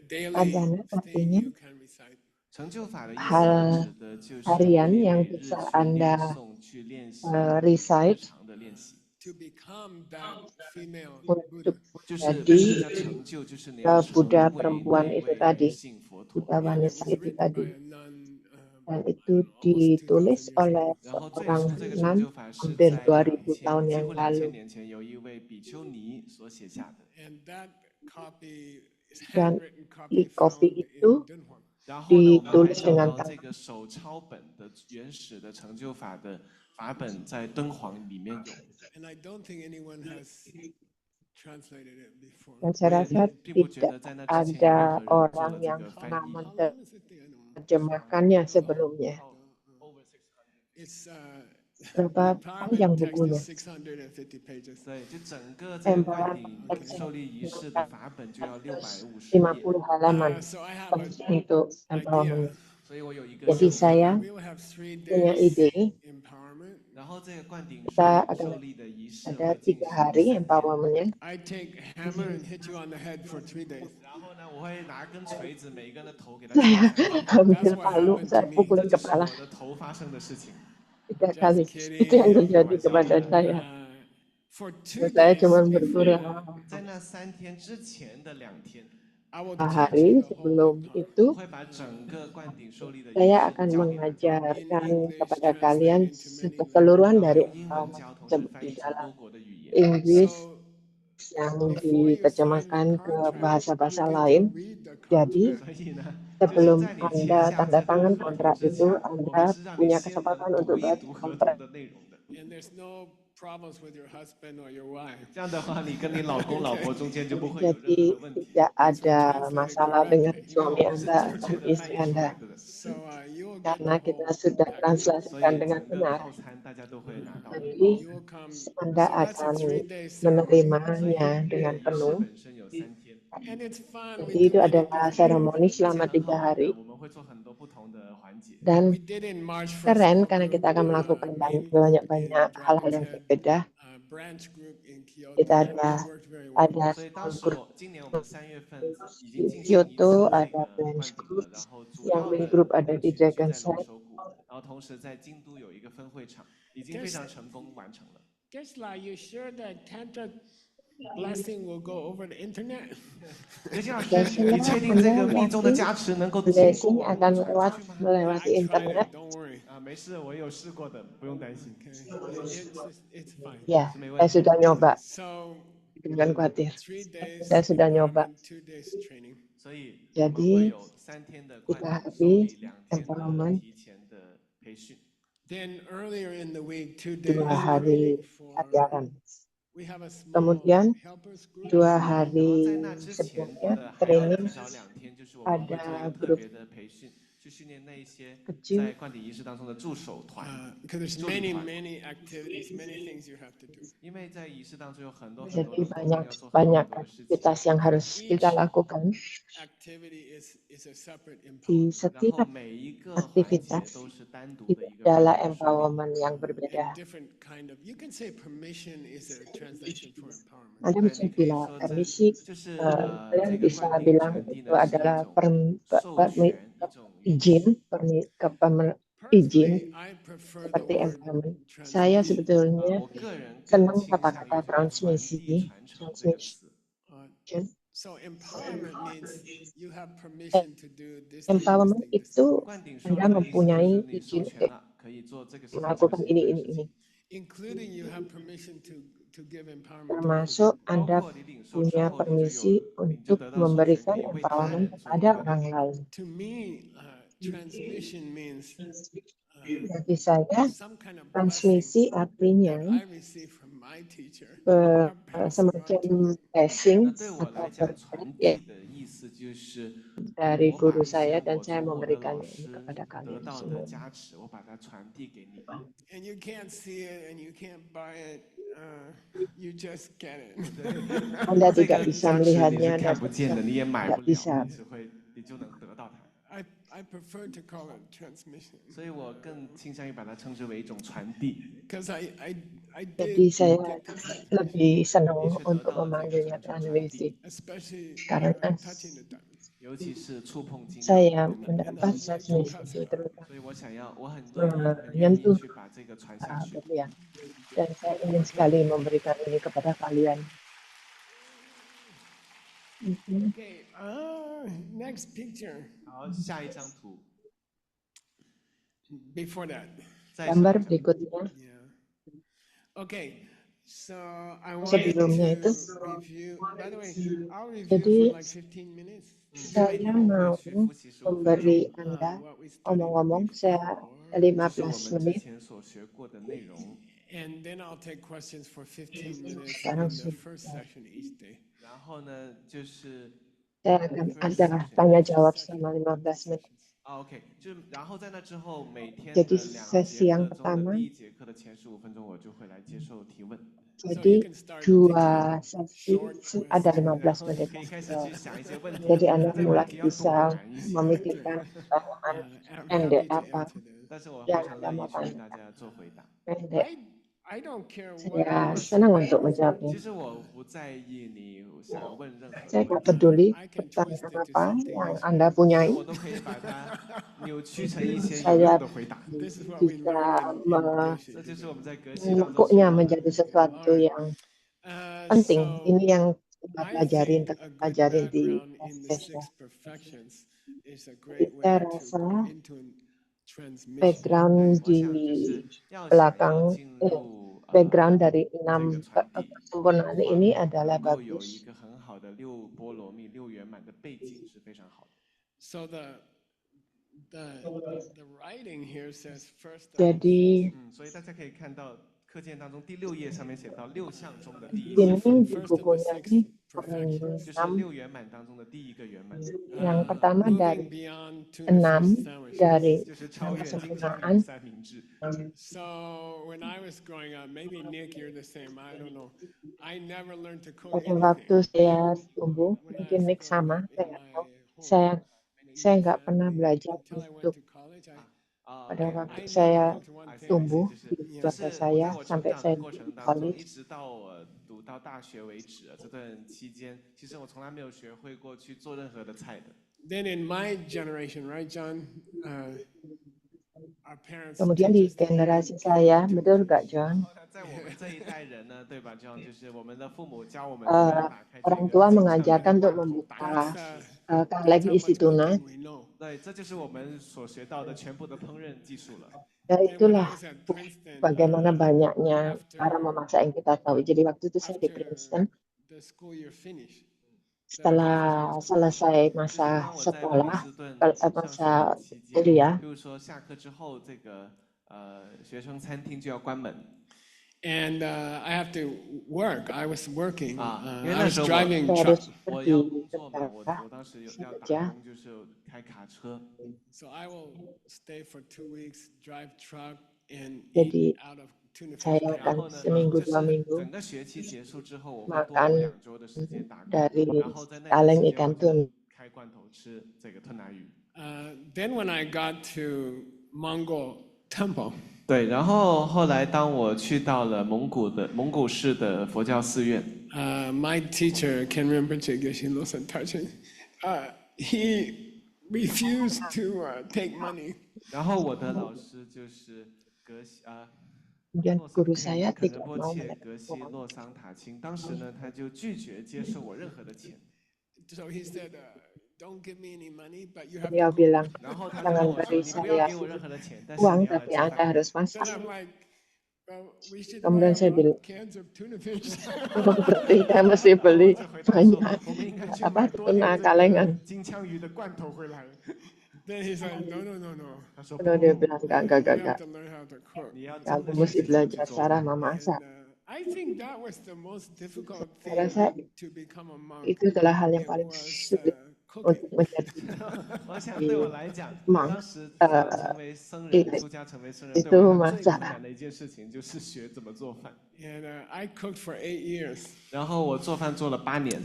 daily Sadhana thing artinya you can recite. 成就法的意思 hal 指的就是 harian 你 yang 每日 bisa 去 Anda 念诵、去练习 recite 日常的练习， To become that female untuk Buddha. 就是 menjadi 叫成就，就是你要成 Buddha 为 perempuan 那 itu 位 tadi, 女性佛陀。 Buddha And it wanita was itu written tadi. by a nun Dan I itu don't know, almost 2,000 ditulis years oleh ago. 然后最 seorang 初这个成 nun 就法是 hampir 在 2000 tahun 几 yang 乎2000 lalu. 年前由一位比丘尼所写下的。 And that copy is Dan handwritten di copy kopi found itu in Dunhuang. 然后呢，我们还 ditulis 找 dengan 到这 tangan. 个手抄本的原始的成就法的法本在敦煌里面有。 And I don't think anyone has translated it before. Dan saya rasa 并不觉 tidak 得在那之前 ada 任何人做 orang 了这 yang 个翻 pernah 译。 How long is it there? I don't know. menerjemahkannya sebelumnya. It's Berapa panjang empowerment text bukunya? is 650 pages. 对，就整个这个灌 Empowerment 顶 text 受力仪式的法本就要650 页， 50 halaman So I have khusus an untuk idea. empowerment. 所以我有一个 Jadi 想法。 saya We will have 3 punya days ide, empowerment. 然后这个灌顶 kita 受 akan 力的仪式 ada 会进 3 行hari 3天。 empowermentnya. I take hammer and hit you on the head for 3 days. 然后呢，我会拿根锤子，每个人的头给他 Saya 敲下来。 ambil palu, saya 这 pukulin 就是我 kepala 的头发生的事情。 3 kali. Just kidding. Itu yang terjadi kepada saya. For 2 Dan saya days cuma before, bergurau. 在那3天之前的2天， I will 2 teach hari you the whole sebelum empowerment. itu, 我会把整个灌顶受力的仪 saya 式 akan 教给你们， mengajarkan In English, kepada translated kalian into many keseluruhan 然后 dari 用英文 empowerment 教，同时 tersebut 翻 di 译成 dalam 多国的语言。 Inggris So yang before you sign the diterjemahkan ke contract, bahasa-bahasa you lain. get to read the Jadi, contract. 所以呢，就是 sebelum 在你签 Anda 下 tanda 这份 tangan 合 kontrak 同之 itu, 下，我们 Anda 是让你 punya 先 kesempatan 读 untuk 一 baca 读合同 kontrak. 的内容的。 And there's no problems with your husband or your wife. 这样的话，你跟你老公、老婆中间就不会有任何 Jadi 的问题。 tidak Thanks for ada translating masalah dengan correctly. suami 不是 Anda 正确 dan 的 istri 翻译出 Anda 来的。 So you will get karena the kita whole sudah package. 所 translasikan 以 dengan 整个 benar. 套餐大家都会拿到。 Jadi You will come. Anda So that's a akan 3-day ceremony. menerimanya dengan 仪式 penuh. 本身有3天， And it's fun. We Jadi do itu many adalah different seremoni 而且 selama 很 3 好玩的， hari 我们会做很多不同的环节。 dan We did in March for keren small karena group, kita akan melakukan main group in banyak-banyak hal-hal yang Dragon's Head, berbeda. branch group in Kyoto. Kita It ada worked very well. 所以 small 当时 group 今年我们3月份已 di 经进行一 Kyoto, 次这 ada 个 branch 灌顶 group 了，然后主 yang 要 main 的 group ada di 群聚在 Dragon's 龙 Head. 首谷，然后同时在京都有一个分会场，已经非常成功完成了。 Gesla, you sure that Tantra blessing will go over the internet? 刘金老师， Gesla, 你确定这个 Anda 密宗的 yakin 加持能够经过 blessing 网 akan 络传 lewat 出去吗？ melewati I tried internet? it. Don't worry. 啊，没事，我有试过的，不用担心， It's fine. Ya, 是没问 saya 题。 sudah nyoba. So Jangan khawatir. 3 days Saya sudah nyoba. empowerment, 2 days training. 所以我们 Jadi 会有3天的灌 3 顶，受理 hari 2天的 empowerment, 提前的培训。 Then earlier in the week, 2 2 days hari training for. ajaran. We have a small Kemudian helpers group. 2 然后 hari 在那之前 sebelumnya 的还要 training 提早2天，就是我们会做一个 ada 特 grup 别的培训，去训练那一些 kecil 在灌顶仪式当中的助手团。 Because there's 助理 many, 团， many activities, many things you have to do. 因为在仪式当中有很多 Jadi 的活动， banyak 要做很多 banyak 很多的事情。 aktivitas yang harus kita lakukan. Activity is a separate Di empowerment. 然后 setiap 每一个环节 aktivitas 都是单独 itu 的一个 adalah 培训。 empowerment yang And berbeda. different kind of, you can say permission is a translation for empowerment. Anda 对， bisa 你可以 bilang 说这 permisi, 就是这 kalian 个 bisa 灌顶 bilang 传递 itu 的是一 adalah 种 per- 授 per- 权，一种允许。 izin, izin Personally, I prefer the seperti word empowerment. Saya transmission. sebetulnya 我个人更 senang 倾向于 kata-kata 这个传递、 transmisi, 传承这个词。 So empowerment means you have permission to do this, this, empowerment this, this, itu 灌顶说 Anda 明的意思就 mempunyai 是你授 izin 权 untuk 了，可以做这个事情、这个事 melakukan 情、这 ini, 个 ini, 事情。 ini. including you have permission to give empowerment. to Termasuk other 包 Anda 括你领受之 punya 后，你就 permisi 有你就 untuk 得到授权，可 memberikan 以为他 empowerment 人做 kepada 灌 orang 顶。 lain. people. To me, transmission means Bagi saya, some kind of blessing transmisi artinya that I receive from my teacher. semacam blessing 那对我 atau 来讲， berkat 传 ya, 递的意思就是 dari 我把 guru 一些 saya dan 我 saya 从我的老 memberikannya ini 师 kepada 得 kalian 到的 semua. 加持，我把它传递给你。 And you can't see it and you can't buy it. You just get it. Anda 这 tidak 个 bisa 加持你是 melihatnya 看 dan 不见的，你也买 tidak 不了， bisa. 你就能得到它。 I prefer to call it transmission 所以我更倾向于把它称之为一种传递。 because I Jadi did saya get this, lebih senang 的确得 untuk 到了这个 memanggilnya 传承传 transmisi 递， especially karena touching the diamonds. 尤其是触碰金刚。 saya And mendapat I like to transmisi pass itu it. terutama 所以我想要，我很乐意、很愿意 menyentuh 去把这个传下去。 berlian. Dan saya ingin sekali memberikan ini kepada kalian. Okay, next picture. 好，下一张图， Before that, 再上 Gambar 一张。 berikutnya, yeah. Okay, so I want sebelumnya to itu, review. By the way, I'll review jadi for like 15 minutes. saya mau memberi Anda What we studied omong-omong, saya before. 这是我 15 们之 menit. 前所学过的内容， And then I'll take questions for 15 minutes Sekarang in the sudah. first session each day. 然后呢，就是 Saya akan ada tanya jawab selama 15 menit. 啊，OK，就然后在那之后，每天 Jadi 的2 sesi 节 yang 课中的 pertama, 第1节课的前15分钟，我就会来接受提问。 jadi 2 sesi ada 15 然后你 menit. 可以开始去想一些问题， Jadi Anda 这个问 mulai 题要多 bisa 难一些。 memikirkan pertanyaan I'm pendek happy to apa answer those. 但是我非 yang 常 Anda 乐意 mau 去为 tanya. 大家做回答。 Pendek. I don't care what Saya it is. senang untuk menjawabnya. 其实我不在意你想问任何 Saya 问 tak 题， peduli I can twist pertanyaan it to apa something yang else. Anda 因为 punyai. 我都可以把它扭曲成一些有 Saya 用的回答。 This is what we bisa learn in Geshe 这就是我 today. 们在格西当中学 menekuknya 到的。 menjadi sesuatu yang penting. So Ini yang kita I pelajarin, think a good pelajarin di background in the Sesha. 6 perfections is a great way Saya to rasa go into transmission. background 我 di 想就是要想 belakang 要进入 background dari 这 6 个传递 kesempurnaan 的话 ini adalah 能够有 bagus. 一个很好的6波罗蜜、6圆满的背景是非常好的。 So the writing here says first. jadi 所以大家可以看到课件当中第6页上面写到6项中的第一 Ini 项， di bukunya nih 就是 6 6圆满当中的第1个圆满， yang pertama dari Moving beyond tuna 6 fish sandwiches. dari 就是超越金枪鱼 kesempurnaan. 三明治。 So when I was growing up, maybe Nick, you're the same. I don't know. I never learned to cook Pada waktu anything. saya tumbuh, When I mungkin was Nick growing sama, up in saya nggak my tahu. home, Saya many nggak pernah family, belajar until I went untuk to college, pada OK， waktu I never saya cooked one thing. tumbuh 就是 di 只 keluarga 是 saya 在我成 sampai 长的 saya 过 di 程当中， college. 一直到我读到大学为止，这段期间，其实我从来没有学会过去做任何的菜的。 Then in my generation, right, John? Our parents Kemudian teach di us to only generasi cook saya, tuna betul fish. nggak John? 在我们这一代人呢，对吧？这样就是我们的父母教我们怎么样打开这 Orang 个 tua 金枪鱼 mengajarkan 的 untuk 罐头， membuka 打开 That's kaleng how isi much tuna. cooking we know. 对，这就是我们所学到的全部的烹饪技术了。 Ya And when I itulah was at Princeton, bagaimana banyaknya after cara memasak yang kita tahu. Jadi waktu itu saya di Princeton, the school year finished, setelah selesai 就是 masa 当我在波 sekolah, 士顿 masa 上学的期间， kuliah, 比如说下课之后，这个学生餐厅就要关门。 and I have to work. I was working. 因为 I 那 was 时候 driving 我 saya harus truck, 我要 pergi 工作嘛，我 kerja. 当时要打 kerja. 工，就是开卡车。 so I will stay for 2 weeks, drive truck, and Jadi eat out of tuna fish saya can. 然 akan 后呢， seminggu 就 2 是 minggu 整个学期结束之后，我会多 makan 有2周的时间打工， dari 然后在那段 kaleng 时间 ikan 我就 tuna. 开罐头吃这个吞拿鱼。 Then when I got to Mongol temple, 对，然后后来当我去到了蒙古市的佛教寺院， my teacher, Ken Rinpoche Geshe Losang Tarchen, he refused to take money. 然后我的老师就是格西Kemudian 洛桑 guru saya 肯 tidak 仁波 mau 切 menerima 格西 uang. 洛桑塔钦，当时呢他就拒绝接受我任何的钱， So he said, don't give me any money, but you have Beliau to cook. bilang, 然后他就跟 jangan 我说 beri 你不要 saya 给我任何的钱，但是 uang, 你要来 tapi 做 Anda 饭。 harus Then masak. I'm like, well, we should buy Kemudian a saya lot of bilang, cans of tuna fish. berarti kita mesti beli 就回答说 banyak 我们应该去 apa 买多点 tuna 这 kalengan. 个金枪鱼的罐头回来。 Then he's like, no, no, no, no. 他说 Lalu dia bilang, You enggak, have enggak. to learn how to cook. 你要真 Kamu 的 mesti 学习怎么去 belajar 做 cara 饭。 memasak. And I think that was the most difficult Saya thing rasa to become a monk. itu adalah hal yang It paling was sulit cooking. untuk menjadi 我想对我来讲， monk. 当时成为僧人、出家成为僧人，对 itu 我来讲最 masak. 困难的一件事情就是学怎么做饭。 And I cooked for 8 years, 然后我做饭做了8年，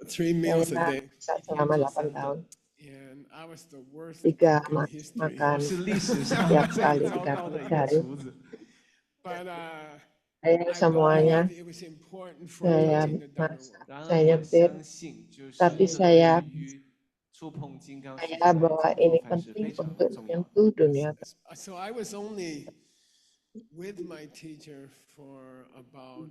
3 meals a Saya day. masak selama 8 tahun. And I was the worst 3 cook in history. makan 是历史上 setiap 最 kali 糟 3 糕的一 kali 个 sehari. 厨子。 But Saya I semuanya believe it was important for saya teaching the Dharma. masak, 然而 saya 我 nyetir, 相信，就是 tapi 这 saya 对于触碰金刚世界 saya 的 bahwa 一 ini 种做饭是 penting 非常 untuk 重要的。 menyentuh dunia. So I was only with my teacher for about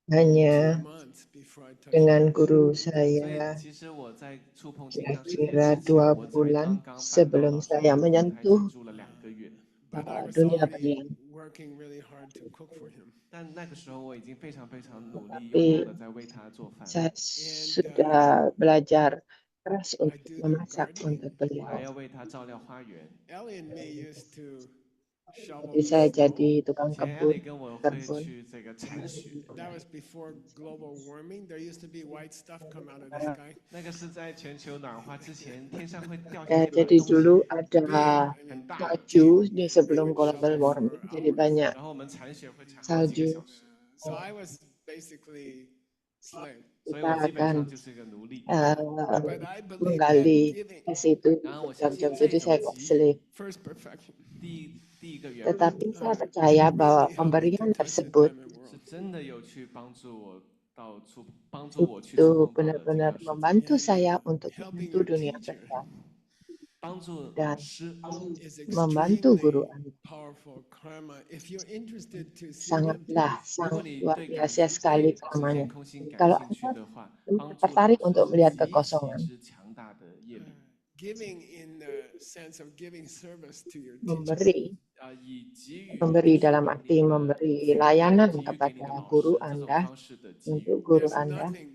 2 Hanya months before I touched dengan the guru 所以 saya 其实我在触碰金刚世界 kira-kira 之前， 2 我才 bulan 刚刚搬到 sebelum 老师 saya 的佛台只 menyentuh 住了2个月。 But I was dunia already berlian. working really hard to cook for him. 但那个时候我已经非常非常努力 Tapi 用功的在为他做饭， saya sudah belajar keras I untuk do the memasak gardening. untuk 我还 beliau. 要为他照料花园。 Ellie and me used to shovel Jadi the saya snow. jadi tukang 以前 kebun, Ellie 跟我会 kebun. 去这个铲雪， That was before global warming. There used to be white stuff come out of the sky. 那个是在全球暖化之前，天上会掉下 Ya, 一把 jadi 东 dulu 西， ada 很大。 salju di sebelum global warming, jadi banyak 然后我们铲雪会铲好几个 salju. 小时， So I was basically slave. 所以 Kita 我基本上 akan 就是一个奴隶。 But I believe that menggali giving di situ 然后我相信 jam-jam. 这 Jadi 种 saya nggak slave. first perfection. 第一个圆满 Tetapi saya percaya bahwa Really helped me to pemberian touch the tersebut diamond 是 world. 真的有去帮助我帮助我去 itu 触碰到了金 benar-benar 刚世界， membantu saya untuk Helping menyentuh your dunia teacher kerja 帮助 dan 老师 is membantu guru extremely Anda. powerful karma. If you're interested to see it, Sangatlah 如 sangat 果你 luar 对 biasa 对 sekali 这 karenanya. 片空心感 Kalau 兴趣 Anda 的话，帮助 tertarik 老 untuk 师 melihat 是极 kekosongan, 之强大的业力。 giving in the sense of giving service to your teacher. memberi 以给予 memberi 就是 dalam 把 arti 你的 memberi 给予 layanan 给你的 kepada 老 guru 师这种 Anda 方式的给予， untuk guru There's Anda. nothing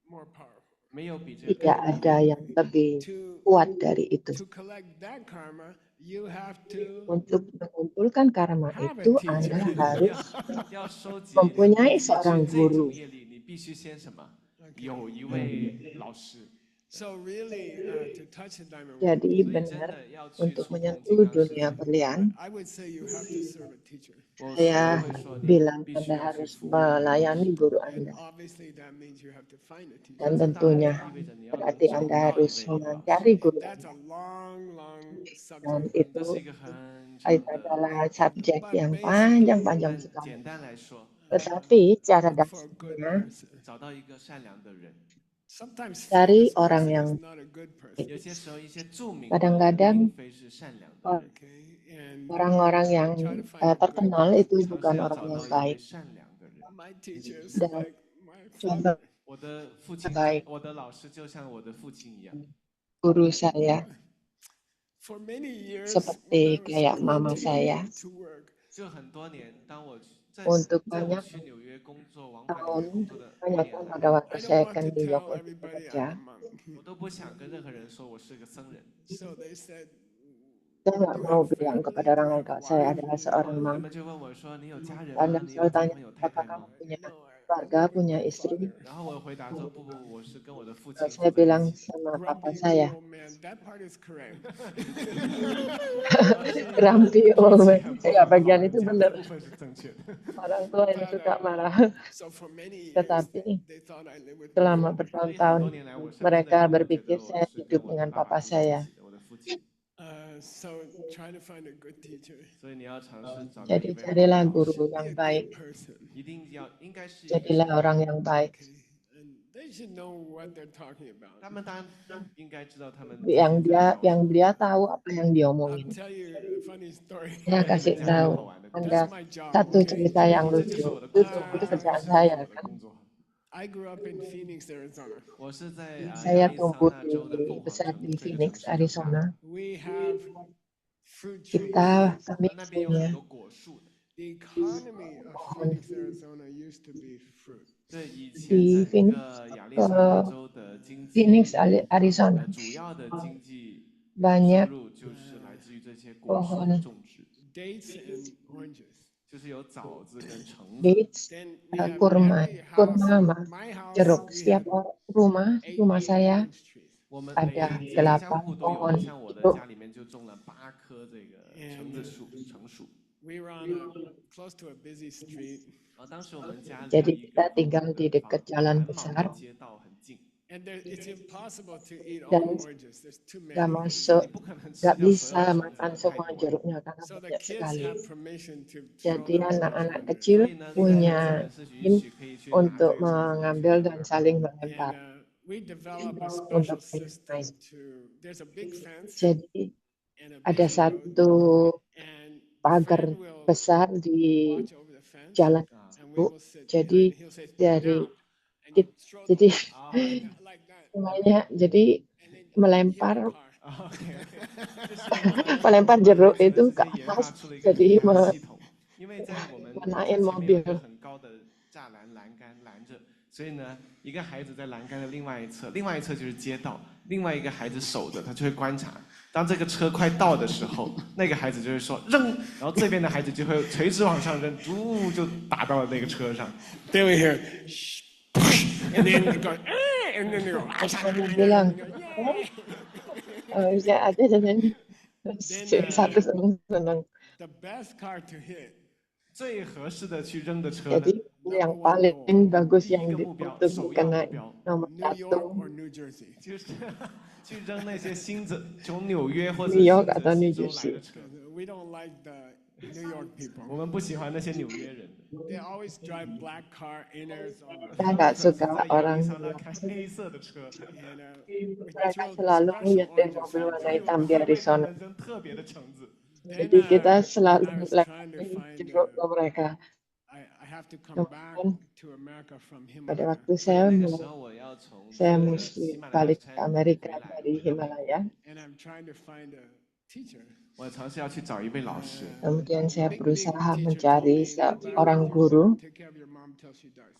more powerful. Tidak ada yang lebih kuat dari itu. To collect that karma, you have to Untuk mengumpulkan karma have a itu, teacher. Anda harus 要收集 mempunyai 你去 seorang 这种 guru. 业力，你必须先什么？有一位老师。 So really, to touch the diamond world, Jadi 所以真 benar 的要去 untuk 触碰 menyentuh 金刚世 dunia 界， berlian, I would say you have to serve a teacher. 我 saya 会说你 bilang 必须 Anda 要去 harus 服务一位老 melayani 师。 guru And Anda. obviously that means you have to find a teacher. Dan 这当然 tentunya 意味着你要 berarti 找 Anda 到一 harus 位老师， mencari guru That's a Anda. long Dan subject. itu 这是一个很长 itu 的。 adalah subjek But yang basically, panjang-panjang 但 sekali. 简单来说， Tetapi cara look for a good dasarnya, person. 找到一个善良的人。 Sometimes cari famous orang person yang is not a good person. 有些时候，一些著名的人 kadang-kadang 并非是善良的人。 Okay, and orang-orang yang try to find a good terkenal person. itu 尝试 bukan 要 orang 找 yang 到一位 baik. 善良的人。 My teachers Dan like my contoh father. 我的父亲， baik 我的老师就像我的父亲一样。 guru saya For many years, seperti when I was kayak mama commuting saya. to work, 就很多年，当我在 Untuk 在我 banyak 去纽约工作，往返纽 tahun, 约工作的多 banyak 年 tahun 来， pada waktu I don't saya want ke to New York tell untuk everybody bekerja, I'm a monk. 我都不想跟任何人说我是个僧人。 So they said, saya nggak "Do you mau have bilang family? kepada Do orang you lain have a kalau saya wife?" adalah seorang 人 monk. 们就问我说：“你有家人 Dan 吗？ yang 你有 selalu 男 tanya, 朋友、太 apakah 太 kamu 吗 punya No, keluarga, I'm punya living with my istri? father.？” 然后我回答说：“不，我是跟我的父亲住 Saya 在一 bilang 起。 sama papa Grumpy saya, old man. That part is correct. grumpy old man. 很不 Ya, 好的老 bagian 人 itu 家，这 benar. 部分是正确的。 Orang tua yang But, suka marah. so for many years, Tetapi they thought I lived with my selama 所以很 bertahun-tahun 多年来，我身边的 mereka 人都觉 berpikir 得我 saya 是跟 hidup 我的 dengan 爸爸 papa 住在一 saya. 起的，我的父亲。 So try to find a good teacher. 所以你要尝试找到 Jadi 一位好的 carilah 老 guru 师， Be yang a baik. good person. 一定要应该是一个 Jadilah 善良 orang yang baik. Okay. And they should know what they're talking about. 他们当然应该知道他们自己在 Yang 教 yang 什么。 dia tahu apa yang dia I'll omongin. tell you a funny story. Saya 跟你们 kasih 讲一个好 tahu 玩的故 Anda 事。 That's my job. satu Okay. cerita yang 这就 lucu. 是我的 Itu 工作，我 itu 讲故 kerjaan 事就是 saya 我的 kan. 工作。 I grew up in Phoenix, Arizona. 我是在 Saya 亚利桑 tumbuh 那州的 di 凤凰 besar 城 di 这个城 Phoenix, 市长大。 Arizona. We have fruit trees. Kita kami 那边有很 punya 多果树的。 The economy of Phoenix, Arizona used to be fruit. 对，以 di 前整 Phoenix, 个亚利桑那州的经济， Phoenix, Arizona. 主要的经济收 Banyak 入就是来自于这些果树的 pohon 种植， Dates and oranges. 就是有枣子跟橙子。 dates, Then we have kurma, every house. kurma, My house, jeruk. we Setiap have rumah, rumah eight saya orange trees. 我们 ada 每家家 8户都有， pohon 像我的 jeruk. 家里面就种了8棵这个橙子树、橙树。 We were on close to a busy street, 当时我们家离 Jadi 一个 kita tinggal di dekat 繁 jalan 忙的 besar 街道很近， and it's impossible to eat all dan the oranges. There's too nggak many. masuk, 你不可能吃 nggak 掉所有 bisa 的橙子， makan 太 semua 多了。 jeruknya karena So the banyak kids sekali. have permission to throw Jadi them anak-anak to each other. kecil 所以呢，那个孩子 punya 们是允 izin 许可以去拿这 untuk 个橙子去 mengambil 玩 dan saling And melempar we developed a untuk special system main. to. There's a big fence Jadi and a ada busy road, satu and pagar Fred will besar di watch over the fence, jalan and we itu. will sit Jadi behind. He'll say, dari "Now," and you throw jadi the ball like that, semuanya jadi and then hit melempar the car. OK， melempar jeruk 为 itu 此 ke 之间研发 atas 出了一个 jadi 离合系统，因为在我们 menain 前面有一 mobil. 个很高的栅栏栏杆拦着，所以呢，一个孩子在栏杆的另外一侧，另外一侧就是街道，另外一个孩子守着，他就会观察。当这个车快到的时候，那个孩子就会说扔，然后这边的孩子就会垂直往上扔，嘟就打到了那个车上。 Then we hear, "Shh, push," and then it goes, "Eh," and then they go, Kami bilang, ya aja jadi satu seneng. the best car to hit. 最合适的去扔的车呢， Jadi yang paling bagus 第一 yang 个目标， untuk 首要目 kena 标 nomor New York satu or New Jersey. 就是去扔那些新泽从纽约或者 New York 新泽 atau 西 New 州来 Jersey. 的车， We don't like the New York people. 我们不喜欢那些纽约人。 They always drive black car in Arizona. Saya nggak 在 suka 亚利 orang 桑那开黑色的车， And mereka we selalu throw special menyetir oranges mobil from warna New hitam York. di Arizona. 扔特别的橙子。 Jadi kita When selalu I was lempar trying to find, jeruk ke mereka. I have to come back to America from Pada Himalaya. waktu 所以 saya 那个时 mulai 候我要从 saya 这个 mesti 喜马拉雅 balik ke 山 Amerika 回来 dari 回到美国 Himalaya. And I'm trying to find a teacher. 我尝试要去找一位老师。 Kemudian saya Big berusaha teacher told mencari me, "Go back seorang with your guru. mom, take care of your mom till she dies."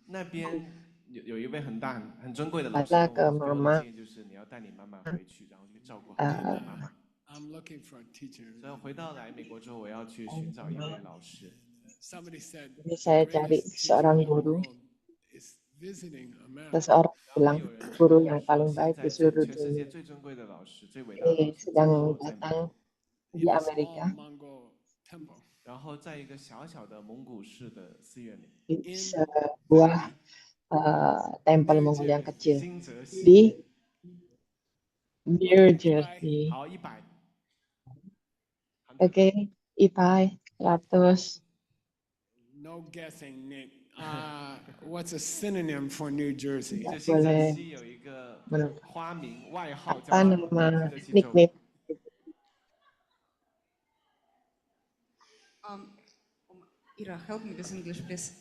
那边有一位很大很尊贵的老师 Bala 跟 ke 我给我的 mama 建议就是你要带你妈妈回去，然后去照顾好你的妈妈。 I'm looking for a teacher. 所以回到来美国之后，我要去寻找一位老师。 Somebody said Jadi the saya cari greatest teacher seorang in the guru, world is visiting America. seseorang 然后 bilang 有人 guru 跟我 yang 说， paling 现 baik 在 di seluruh 全世界 dunia 最尊贵的老师、最伟大的老 ini 师正 sedang 好在美 datang 国。 di In a small Amerika Mongol temple. 然后在一个小小的蒙古式的寺院里， di sebuah tempel New Mongol yang Jersey. kecil 新泽西。 di New Okay, Jersey. 好，100。 Oke, IPAI 100. No guessing, Nick. What's a synonym for New Jersey? 就 Tidak 新泽 boleh 西有一个 menurut 花名外号叫 apa 新 nama 泽西州。 nickname Ira, help me with English, please.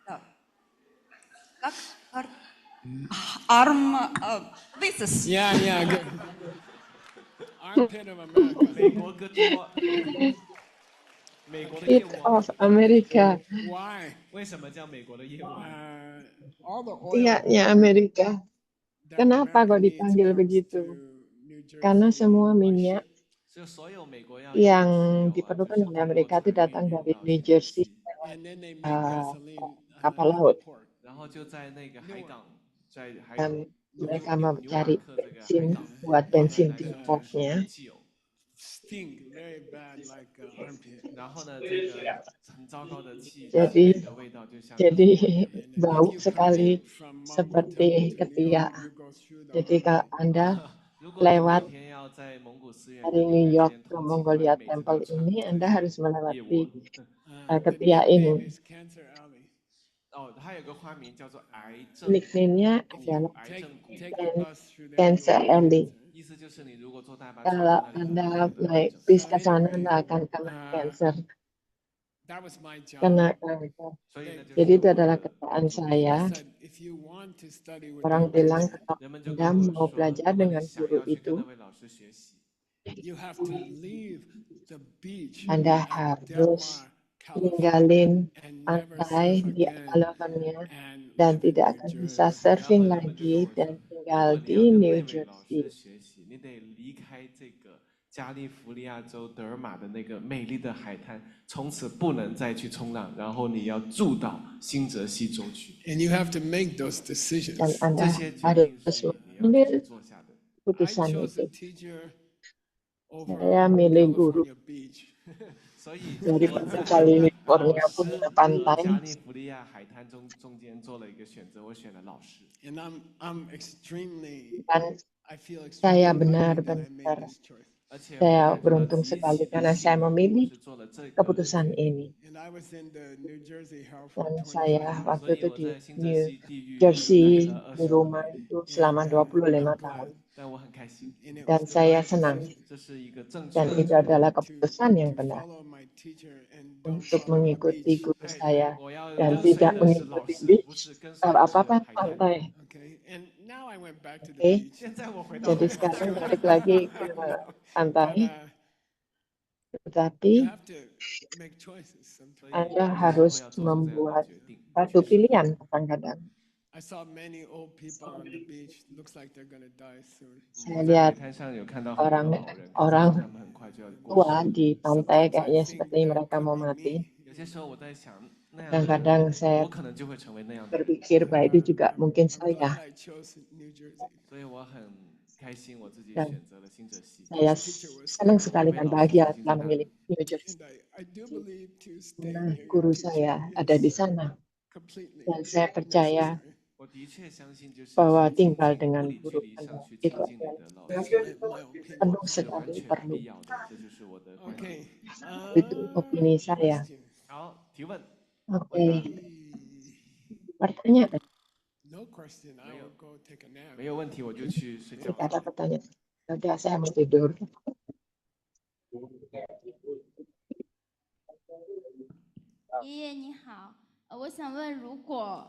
Как arm this is Yeah, good. Armpit of America. 美国哥多，美国的夜 Pit 王。 of America, Why? 为什么叫美国的夜王？ All the oil pihaknya Amerika. that Kenapa America kok needs dipanggil comes begitu? to New Jersey Karena semua by minyak ship. 就所有美国要用的 yang 石油啊，就 diperlukan 是 oleh 通过 Amerika itu 船运 datang 运 dari 到 New 新泽 Jersey 西， And then they make uh, gasoline kapal at the laut. port. 然后就在那个海港，在海 Dan 纽 mereka 纽 mencari 瓦克这个海 bensin 港 buat 放 bensin 进来 di 的 portnya. 汽油。 Stink very bad like armpit. 然后呢，这个很糟糕的气 Jadi 气的味道，就像 jadi 火焰。 And bau if you sekali commute from Mongol seperti Temple to New ketiak. York, you go through the Jadi kalau armpit. Anda 如果你每 lewat 天要在蒙古寺院 dari 跟 New 纽约之 York 间 ke 通勤的话， Mongolia 你每次都 Temple 要穿 ini, 过 Anda 这 harus 个夜 melewati 窝。 The ketiak nickname ini. is Cancer Alley. 哦，它有个花名叫做癌症， Nickname-nya If adalah you 癌 Take 症谷， take the bus through there, Cancer you'll get Alley. cancer. 意思就是你如果坐大巴穿 Kalau 过那里，你 Anda 会得癌 naik 症。 bis So ke sana, anyway, Anda akan kena cancer. that was my job. Kena kanker. 所以呢，就 Jadi 是 itu 我 adalah 的 kerjaan 工作。 saya. People said if you want to study with Orang that bilang teacher, kalau 人们就 Anda 跟我 mau 说， belajar 如果你 dengan 想 guru 要去跟 itu, 那位老师学习， you have to leave the beach Anda at harus Del Mar, ninggalin California, and never pantai surf di again Alamannya and dan live in tidak New akan bisa Jersey. 然 surfing 后人们就跟 lagi 我 dan 说，如 tinggal 果你 di 要跟 New 那位老 Jersey. 师学习，你得离开这个加利福尼亚州德尔玛的那个美丽的海滩，从此不能再去冲浪，然后你要住到新泽西州去。 And you have to make those Dan decisions. Anda 这些决定 harus 是你要自己 mengambil 做下的。 I keputusan chose a itu. teacher over Saya milih guru California beach. 所以 dari 我在 California 老师 punya 和 pantai. 加利福尼亚海滩中间做了一个选择，我选了老师。 And I'm extremely, Dan I feel saya extremely lucky that I made benar-benar this choice. 而且 saya 我感觉到 beruntung 极 sekali 其的 karena 幸 saya 运，我 memilih 是做了这个 keputusan 决定。 ini. And I was in the New Jersey house for Dan 25 saya years. waktu 所以 itu 我 di 在新泽 New 西地狱待 Jersey 了 di 25 rumah 年， itu selama And 25 I'm tahun. glad. 但我很开心， And it Dan was the saya right senang. decision 这是一个正确 Dan 的 itu 决定。 adalah to, keputusan yang to benar follow my teacher and don't untuk follow the mengikuti beach. guru saya 我要 dan 跟随 tidak 的是老 mengikuti 师， beach 不是跟随的 apa-apa 是海滩。 pantai. Okay. And now I went back to the Oke. beach. 现在我回到 Jadi 海 sekarang 滩， balik lagi ke But pantai, you tetapi have to make choices 所 sometimes. 以 Anda 有时候 harus 要做出这样的 membuat 决定。 satu pilihan kadang-kadang. I saw many old people on the beach. Looks like they're gonna die soon. saya 我在 lihat 海滩上有看到很多老人，看起来 orang 他们很快就要过 tua 世。 di Sometimes I pantai kayaknya think seperti that mereka could mau be mati. me. 有些时候我在想，那样的人， Kadang-kadang saya 我可能就会成为那样的人。 berpikir bahwa itu juga mungkin I'm glad saya. I chose New Jersey. 所以我很开心，我自己 Dan 选择了新泽西。 saya senang sekali dan bahagia telah memilih New Jersey. And I do believe to stay Nah, near your guru teacher saya ada di is sana. completely Dan saya percaya necessary. 我的确相信，就是 bahwa 去亲 tinggal 近 dengan 物理距 guru 离上 Anda 去 itu 亲近你 adalah 的老 That's 师 my opinion. penuh 是完 sekali 全 perlu. 必要的，这就是我的观点。 Okay. Itu opini saya. Question. 好，提问。 Oke, pertanyaan. No question. I will go take a nap. 没有问题，我就去睡觉 Jika。ada pertanyaan, sudah saya mau tidur. 爷爷你好，我想问，如果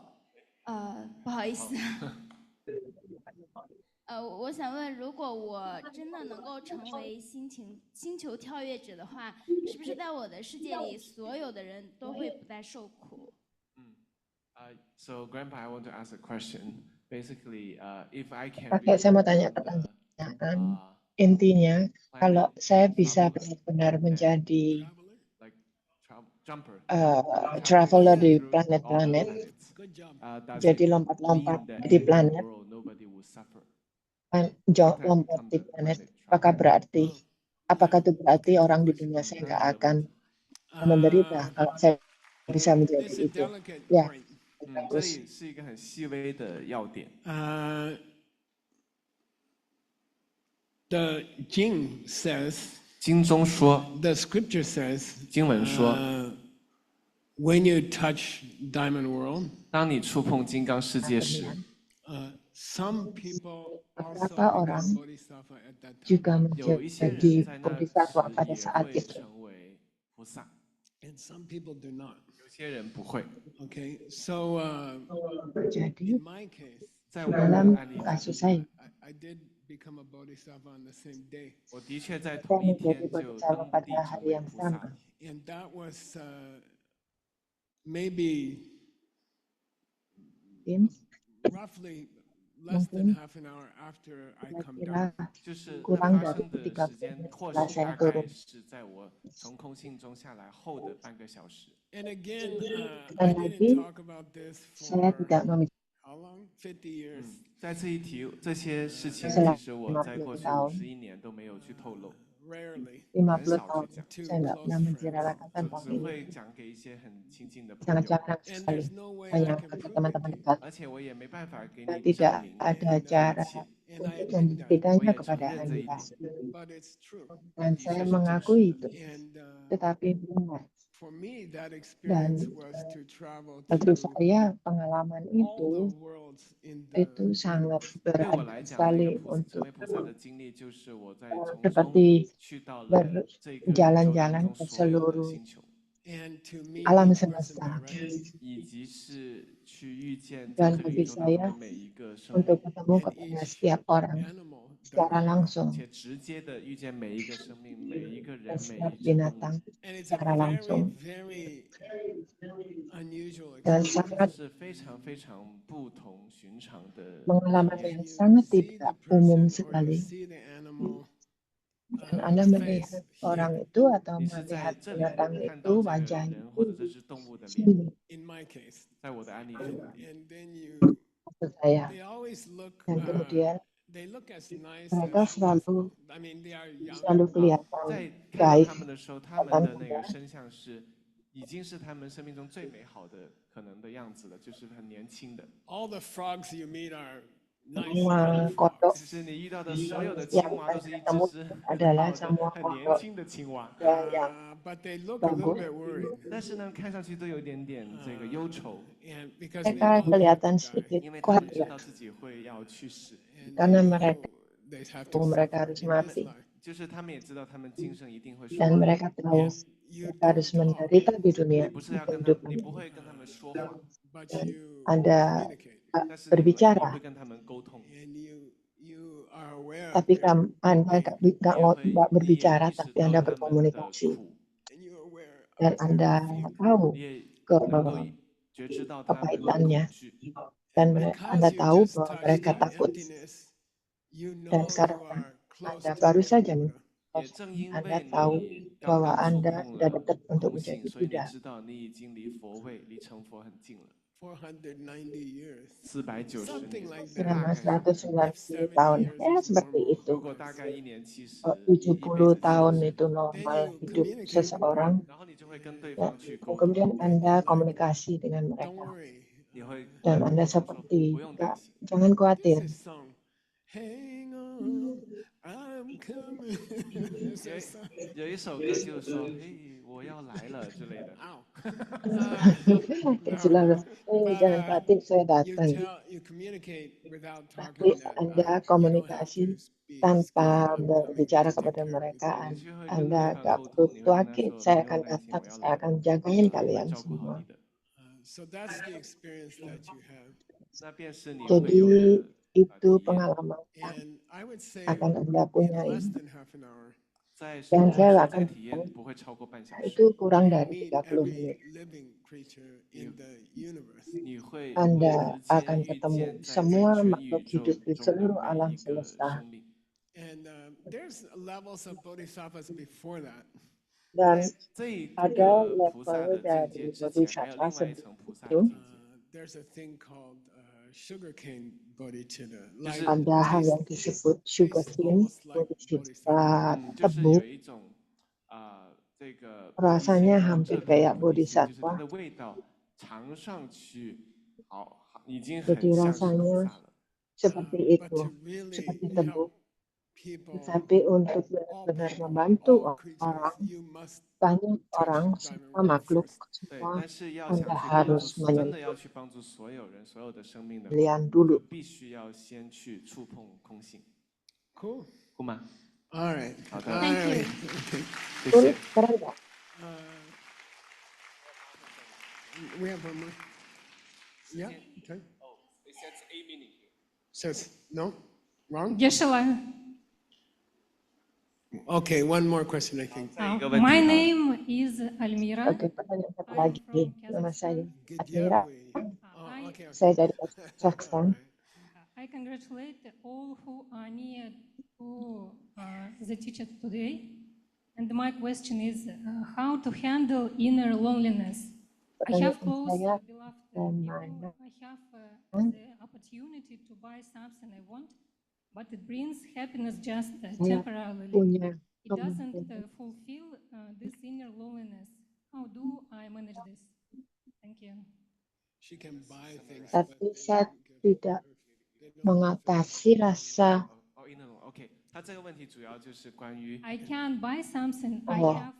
不好意思，我想问，如果我真的能够成为星球跳跃者的话，是不是在我的世界里，所有的人都会不再受苦？ So, Grandpa, I want to ask a question. Basically, if I can Kakek, saya mau tanya pertanyaan. Intinya, kalau saya bisa benar-benar menjadi like jumper, traveler di planet-planet, jadi lompat-lompat di planet, lompat di planet, apakah itu berarti orang di dunia saya nggak akan menderita kalau saya bisa menjadi itu? Ya, 这里是一个很细微的要点。The Jing says. 经中说 The scripture says. 经文说 When you touch Diamond World. 当你触碰金刚世界时 Some people also beberapa orang become bodhisattva at that time. juga menjadi bodhisattva pada saat itu. And some people do not. 有些人不会。 Okay, so Jadi, in my case, 在我的 dalam 案例 kasus saya, I did become a bodhisattva on the same day. 我的确在 saya 同一 menjadi 天就 bodhisattva 登地 pada 成 hari 为 yang 菩萨。 sama. And that was maybe roughly less than half an hour after I come down. 就是那 kurang 发 dari 生的 30 时间， menit 或 setelah 许 saya 大概 turun. 是在我从空性中下来后的半个小时。 And again, Dan I lagi, didn't talk about this saya for tidak membicarakan how long? 50 years. 在这一题这些事情， selama 其实我在过去 50 tahun. 51年都没有去透露， Rarely. 50 少 tahun 去讲， saya tidak pernah menceritakan 只 tentang 只 ini. 会讲给一些很亲近的朋 Sangat 友， jarang And sekali there's no way I hanya can ke prove teman-teman it. dekat. 而且我也没办法给 Dan 你证 tidak 明 ada 这 cara 一切， And I untuk admit that. 我 membuktikannya 也承 kepada 认这一 Anda. 点， But it's true. Dan 的确 saya 是真实 mengakui 的。 itu. And Tetapi benar. for me, that Dan experience was to travel bagi to saya pengalaman all itu the worlds in the itu sangat universe. 对我 berarti 来讲，那 sekali 个成 untuk 为菩萨的经历，就是我在从中 seperti 去到了这个宇宙当 berjalan-jalan 中 ke 所有的 seluruh 星球， And to meet alam each person semesta. directly. 以及是去遇见 Dan 在这个 bagi 宇宙当中 saya 的每一个生 untuk 命， ketemu And kepada each setiap orang animal secara directly. langsung 且直接的遇见每一个生命、每一个 dan 人、每 setiap 一只动物。 binatang And it's a secara very, langsung very unusual dan experience. 这 sangat 是非常非常不同寻常的 pengalaman 体验。 yang You sangat see tidak the umum person or you sekali see the animal dan Anda face melihat orang here. itu atau 你是在 melihat 这里 binatang 看 itu 到这个 wajahnya 人或者这只动物的脸， sini In my case. 在我的案例 And, 中， and then you, maksud saya they always look, dan kemudian they look as nice mereka as selalu possible. I mean, they are young. selalu kelihatan 在看到 baik 他们的时候，他们的那个身相是已经是他们生命中最美好的可能的样子了，就是很年轻的。 All the frogs you meet are nice semua young kodok frogs. 其实你遇到的所有的青 yang 蛙都 saya 是一只 ketemu 只很 adalah 好的、 semua 很年 kodok 轻的青蛙， yang But they look a little bagus. bit worried. 但是呢，看上去都有点点这个忧愁， And because they mereka know they have to kelihatan die. sedikit 因为他们 khawatir 知道自己会要去世， And karena they mereka know they have to mereka suffer harus in this mati life. 就是他们也知道他们今生一定会受 dan 苦。 mereka tahu And you mereka harus don't talk, menderita di 你 dunia 不是要跟他， hidup 你 ini 不会跟他们说话， but dan you Anda communicate. 但是你会 berbicara 跟他们沟通， And you are aware of tapi their Anda pain. 你也会 nggak 你也 berbicara 意识 tapi 到 Anda 他们的 berkomunikasi 苦， And you're aware dan of their Anda fear. tahu 你也 ke 能够觉知到他们的 kepahitannya 恐惧。 dan And Anda because you tahu just bahwa touched mereka the takut emptiness, you dan know sekarang you are close Anda to baru being saja Buddha. 也正因 Anda 为 tahu 你刚 bahwa 刚触 Anda 碰 sudah 了 dekat untuk 空 menjadi 性，所以你 Buddha 知道你已经离佛位、离成佛很近了。 490 years. 490 Something 年， like 大 selama that. 概是 190 If 70 tahun years ya is seperti normal. itu 如果大概一年70，一辈 70 子tahun 70， itu Then normal you hidup communicate with seseorang them. 然后你就会跟对 ya, 方去沟通， kemudian Anda like, komunikasi dengan Don't mereka worry. 你会 dan 跟 Anda 沟通说 seperti 不用担心。 jangan This khawatir is song. Hang on, I'm coming. It's a song. 有一首歌就是说，嘿，我要来了之类的。 Ow. selalu jangan khawatir saya datang You communicate without tapi talking that Anda loud. You don't have komunikasi to be tanpa scared. I'm coming berbicara to take kepada care of mereka you. 你就会跟 Anda 对方 gak 沟 perlu 通，你会跟他 khawatir 说， saya 不 akan 用担心， datang 我要 saya 来， akan jagain 我会 kalian 照顾好 semua 你的。 So that's the experience that you have. 那便是你会 jadi 有的 itu 体验。 pengalaman yang And I would say akan Anda in punyai less than half an hour, Dan saya akan bilang, itu kurang dari 30 menit. Anda akan ketemu semua makhluk hidup di seluruh alam semesta. Dan ada level dari bodhisattva sebelum itu. Ada hal yang disebut sugar cane, bodhisattva tebu. Rasanya hampir kayak bodhisattva. Jadi rasanya seperti itu, seperti tebu. Tetapi untuk benar-benar membantu orang, banyak orang, semua makhluk, semua Anda harus menyentuh kalian dulu. Cool. Cool吗？ All right. Thank you. Cool, keren nggak? We have one more. Yeah. Okay. Oh, it says A meaning here. Says no. Wrong. Geshe-la. Okay, one more question, I think. My name is Almira. Oke, pertanyaan satu lagi. Nama saya Almira. Saya dari Kazakhstan. I congratulate all who are near to the teacher today. And my question is how to handle inner loneliness. I have close beloved people. I have the opportunity to buy something I want, but it brings happiness just temporarily. It doesn't fulfill this inner loneliness. How do I manage this? Thank you. Tapi saya tidak mengatasi rasa. I can buy something. I have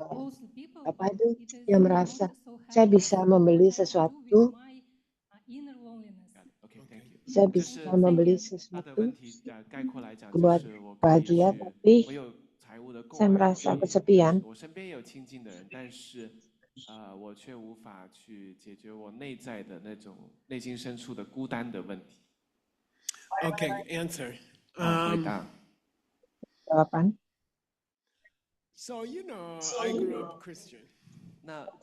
close people. Apa itu? Dia merasa saya bisa membeli sesuatu. Saya bisa membeli sesuatu buat bahagia, tapi saya merasa kesepian. 我却无法去解决我内在的那种内心深处的孤单的问题。Okay, answer. 回答。 Jawaban. So you know, I grew up Christian.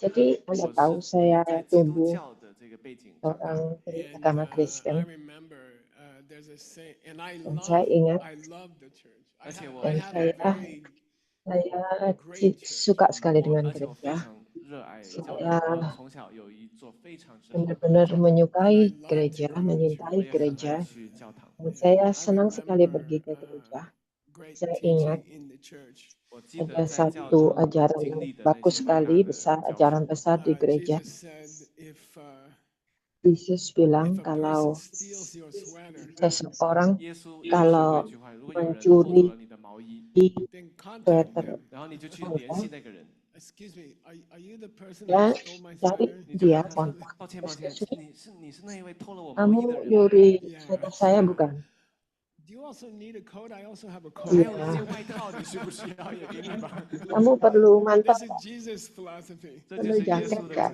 Jadi Anda tahu saya tumbuh orang beragama Kristen. Dan saya ingat, dan saya suka sekali dengan gereja. Saya benar-benar menyukai gereja, menyintai gereja. Dan saya senang sekali pergi ke gereja. Saya ingat ada satu ajaran yang bagus sekali, ajaran besar di gereja. Yesus bilang kalau seseorang kalau mencuri sweater dan dari dia kontak, kamu nyuri sweater saya bukan? Kamu perlu mantel, perlu jaket kan?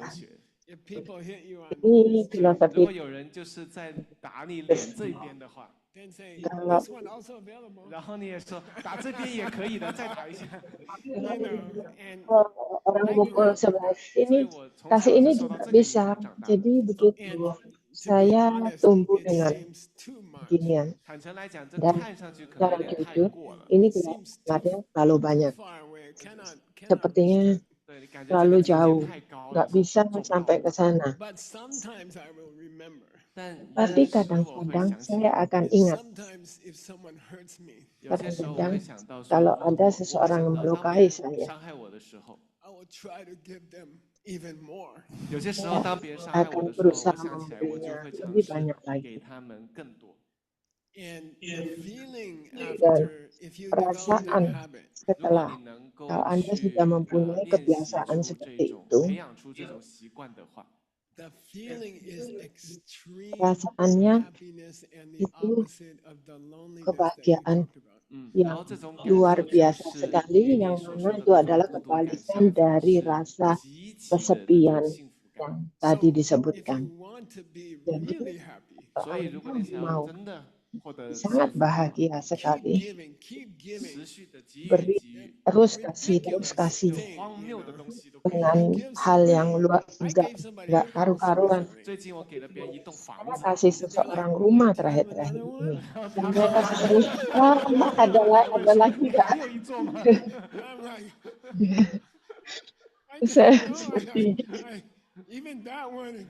Ini filosofi. Kalau orang mukul sebelah sini, kasih ini juga bisa. Jadi begitu. Saya tumbuh dengan beginian. Dan secara jujur, ini kelihatannya terlalu banyak. Sepertinya terlalu jauh. Nggak bisa sampai ke sana. Tapi kadang-kadang saya akan ingat. Kadang-kadang kalau ada seseorang yang melukai saya, akan berusaha memberinya lebih banyak lagi. Dan perasaan setelah kalau Anda sudah mempunyai kebiasaan seperti itu, perasaannya itu kebahagiaan yang luar biasa sekali, yang mana itu adalah kebalikan dari rasa kesepian yang tadi disebutkan. Jadi kalau Anda mau 获得 sangat 幸福， bahagia Keep sekali. giving, keep 持 giving. 续的给予 Beri 给予， terus kasih, terus Ridiculous kasih 就 thing, 荒 you 谬的 know. 东西都给予。 dengan You give hal yang somebody, I enggak gave somebody a house karu-karuan. recently. 最近我给了别人一栋房 Saya 子， kasih They're like, seseorang rumah "Do you have terakhir-terakhir another ini. one?" 然后 Dan 他 mereka 说 sering, wah, ada 说 lagi 还 kak. 有一座吗？ I'm like, I Saya don't know. seperti Even that one,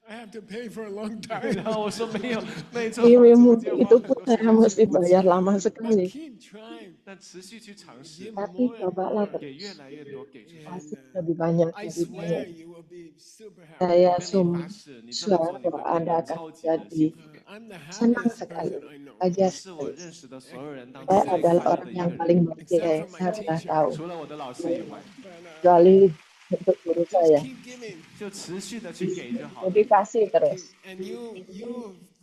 I have to pay for a long time. 然后我说没有，那一座 kirim 房子我就要 itu 花很 pun 多时 saya 间去 mesti 付 bayar 钱， lama But sekali. keep trying. 但持续去尝试， Give Tapi more and cobalah more. 给越来越多，给出去。 And kasih lebih banyak, I lebih swear banyak. you will be super happy. Saya 我跟你发誓，你这么 swear 做你会 bahwa 变 Anda 得 akan 超级的 menjadi 幸福感。 I'm the senang happiest sekali, person I know. bahagia 你是我 sekali. 认识的所有人当中 Saya 最 adalah 快乐 orang 的一 yang 个 paling 人， bahagia Except yang for my saya pernah teacher. tahu. 除了我的老师以外， But Kecuali untuk guru just saya. keep giving. 就持续的去给就好了。 Jadi kasih terus. And you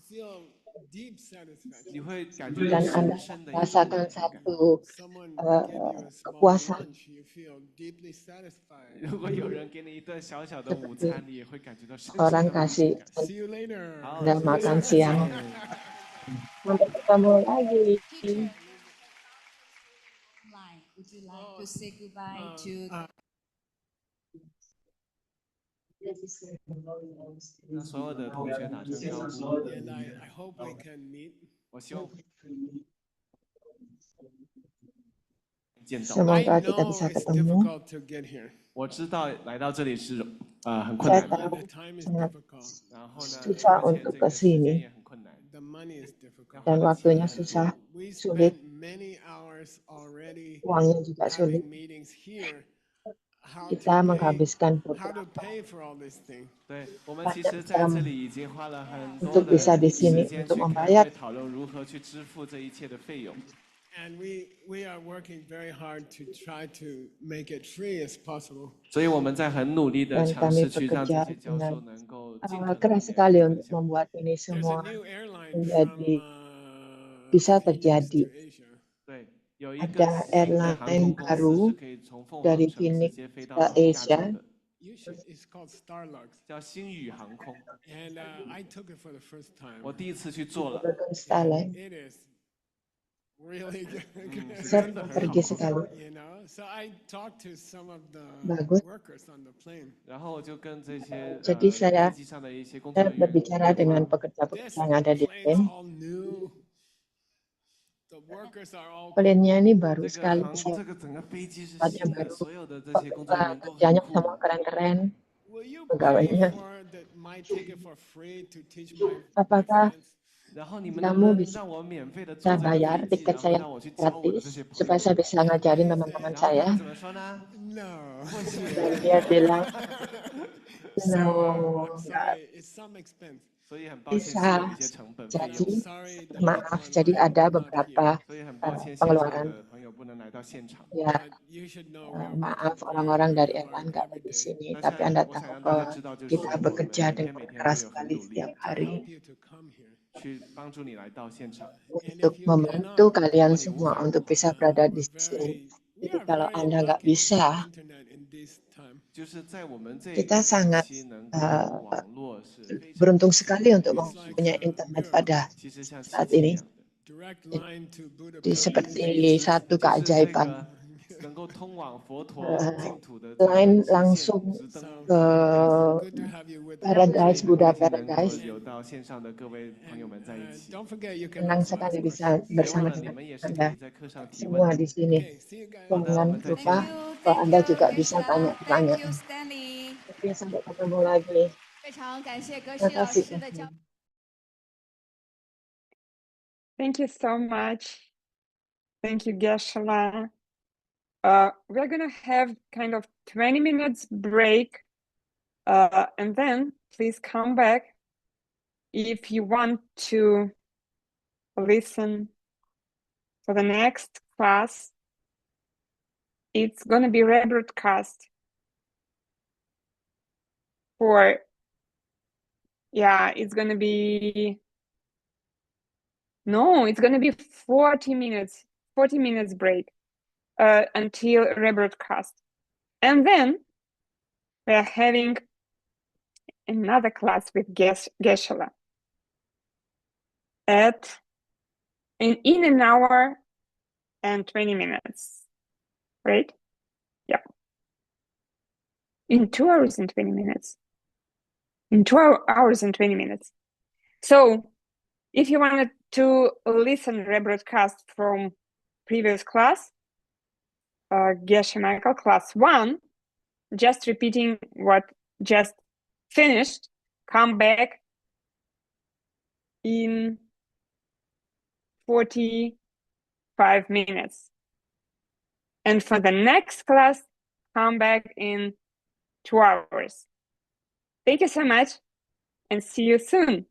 feel deep satisfaction. 你会感觉到 Dan 深 Anda 深的一种 rasakan 满足感。 satu Someone give you a small kepuasan. lunch, you feel deeply satisfied. 如果有人给你一顿小小的午餐，你也会感觉到深深 Orang 的满足 kasih 感。 See you later. 好， Anda 谢 makan 谢，再 siang. 见。 Sampai ketemu lagi. Teacher, would you like to say goodbye to 那所有的同学打声招呼， And I hope we can meet. 我希望见到。 Semoga I kita know bisa it's ketemu. difficult to get here. 我知道来到这里是很困 Saya 难的， tahu The time is sangat difficult. 然后呢， susah 而且 untuk 这 ke 个时间 sini 也很困难， The money is difficult. 要 dan 花的钱 waktunya 也很 susah, 多。 We sulit, spent many hours already uangnya juga sulit. having meetings here. How Kita to menghabiskan pay for all these things. 对，我们其 banyak 实在这 jam 里已经花了很多 untuk 的 bisa di 时 sini 间 untuk 去开 membayar. 会讨论如何去支付这一切的费用。 And we are working very hard to try to make it free as possible. 所以我们在很努力的 Dan 尝 kami 试去让这 bekerja 些教授 dengan 能够尽可能 keras 地 sekali 分 untuk 享。 membuat ini There's a semua new airline menjadi from bisa Phoenix terjadi. to Asia. 对，有一个 Ada 新的航 airline 空公司 baru 是可以从凤凰 dari 城直 Phoenix 接飞到 ke 亚洲 Asia. 的， It's called Starlux. 叫星宇航空。 And I took it for the first time. 我第一次去做了， Menggunakan Starline. It is really good. Saya pergi sekali. You know, so I talked to some of the Bagus. workers on the plane. 然后我就跟这些 Jadi 飞 saya 机上的一些工作 saya 人员 berbicara 对话 dengan This pekerja-pekerja yang ada di plane's plane. all new. The workers are all Plane-nya ini baru 这个 sekali, 这个整个飞机是 pesawatnya 新的， baru. 所有的这些工作人员都很 Kerjanya 酷。 semua keren-keren. Will you Pegawainya. pay for my ticket for free to teach my Apakah friends? 然后你们能不 kamu 能 bisa 让我免费的坐 saya 这个 bayar 飞机， tiket 然后 saya 让我去教我的这 gratis 些朋 supaya 友？ saya bisa ngajarin teman-teman 然后他 saya? 们怎么说呢？ No. 不行。 Dan dia bilang, So no, I'm sorry, it's some expense. 所以很抱歉是有 bisa 一些成本费 jadi 用， Sorry, the maaf, next one jadi might ada not beberapa here. 所以很抱歉现场 pengeluaran. 的朋友不能来到现场。 Ya, But you should know we're maaf working orang-orang very, dari very airline hard nggak ada every di day sini, 但 tapi 是 Anda 我 tahu 想让大 bahwa 家知道，就是 kita 我们 bekerja 每天 dengan 每天 keras 都有很 sekali 努力 setiap to hari help you to come here. 去帮助你来到现场。 And untuk if you membantu cannot, kalian 如果你无 semua 法， untuk bisa berada di sini. we Jadi are kalau very Anda nggak lucky to bisa, have internet in this time. 就是在我们这 kita 个时 sangat 期能够有网络是非常 beruntung sekali untuk It's like mempunyai a internet miracle. pada 其实像奇 saat 迹一 ini. 样的， Direct line to Jadi Budapest. seperti satu 就是这 keajaiban. 个能够通往佛陀净土的 Line 直线 langsung 直登 ke Good to have you with us. Paradise, 很 Buddha 高兴能够 Paradise. 有到线上的各位朋友们在一起。 Don't forget, you can Senang also sekali ask bisa questions. 别忘 bersama 了，你 dengan 们也是可 Anda 以在课上提 semua 问。 di sini. Okay, see you guys. 好的，我 Jangan 们再 lupa 见。 bahwa Anda juga bisa Geshe-la. tanya Thank pertanyaan. you, Stanley. Oke, sampai ketemu lagi. 非常感谢格 Terima 西老 kasih. 师的教。 Thank you so much. Thank you, Geshe-la. We're gonna have kind of 20 minutes break, and then please come back if you want to listen for the next class. It's gonna be rebroadcast for, yeah, it's gonna be, no, it's gonna be 40 minutes break until rebroadcast. And then we're having another class with Geshe-la at in an hour and 20 minutes, right? Yeah. In 2 hours and 20 minutes. In 2 hours and 20 minutes. So if you wanted to listen rebroadcast from previous class, Geshe Michael class 1, just repeating what just finished, come back in 45 minutes. And for the next class, come back in 2 hours. Thank you so much and see you soon.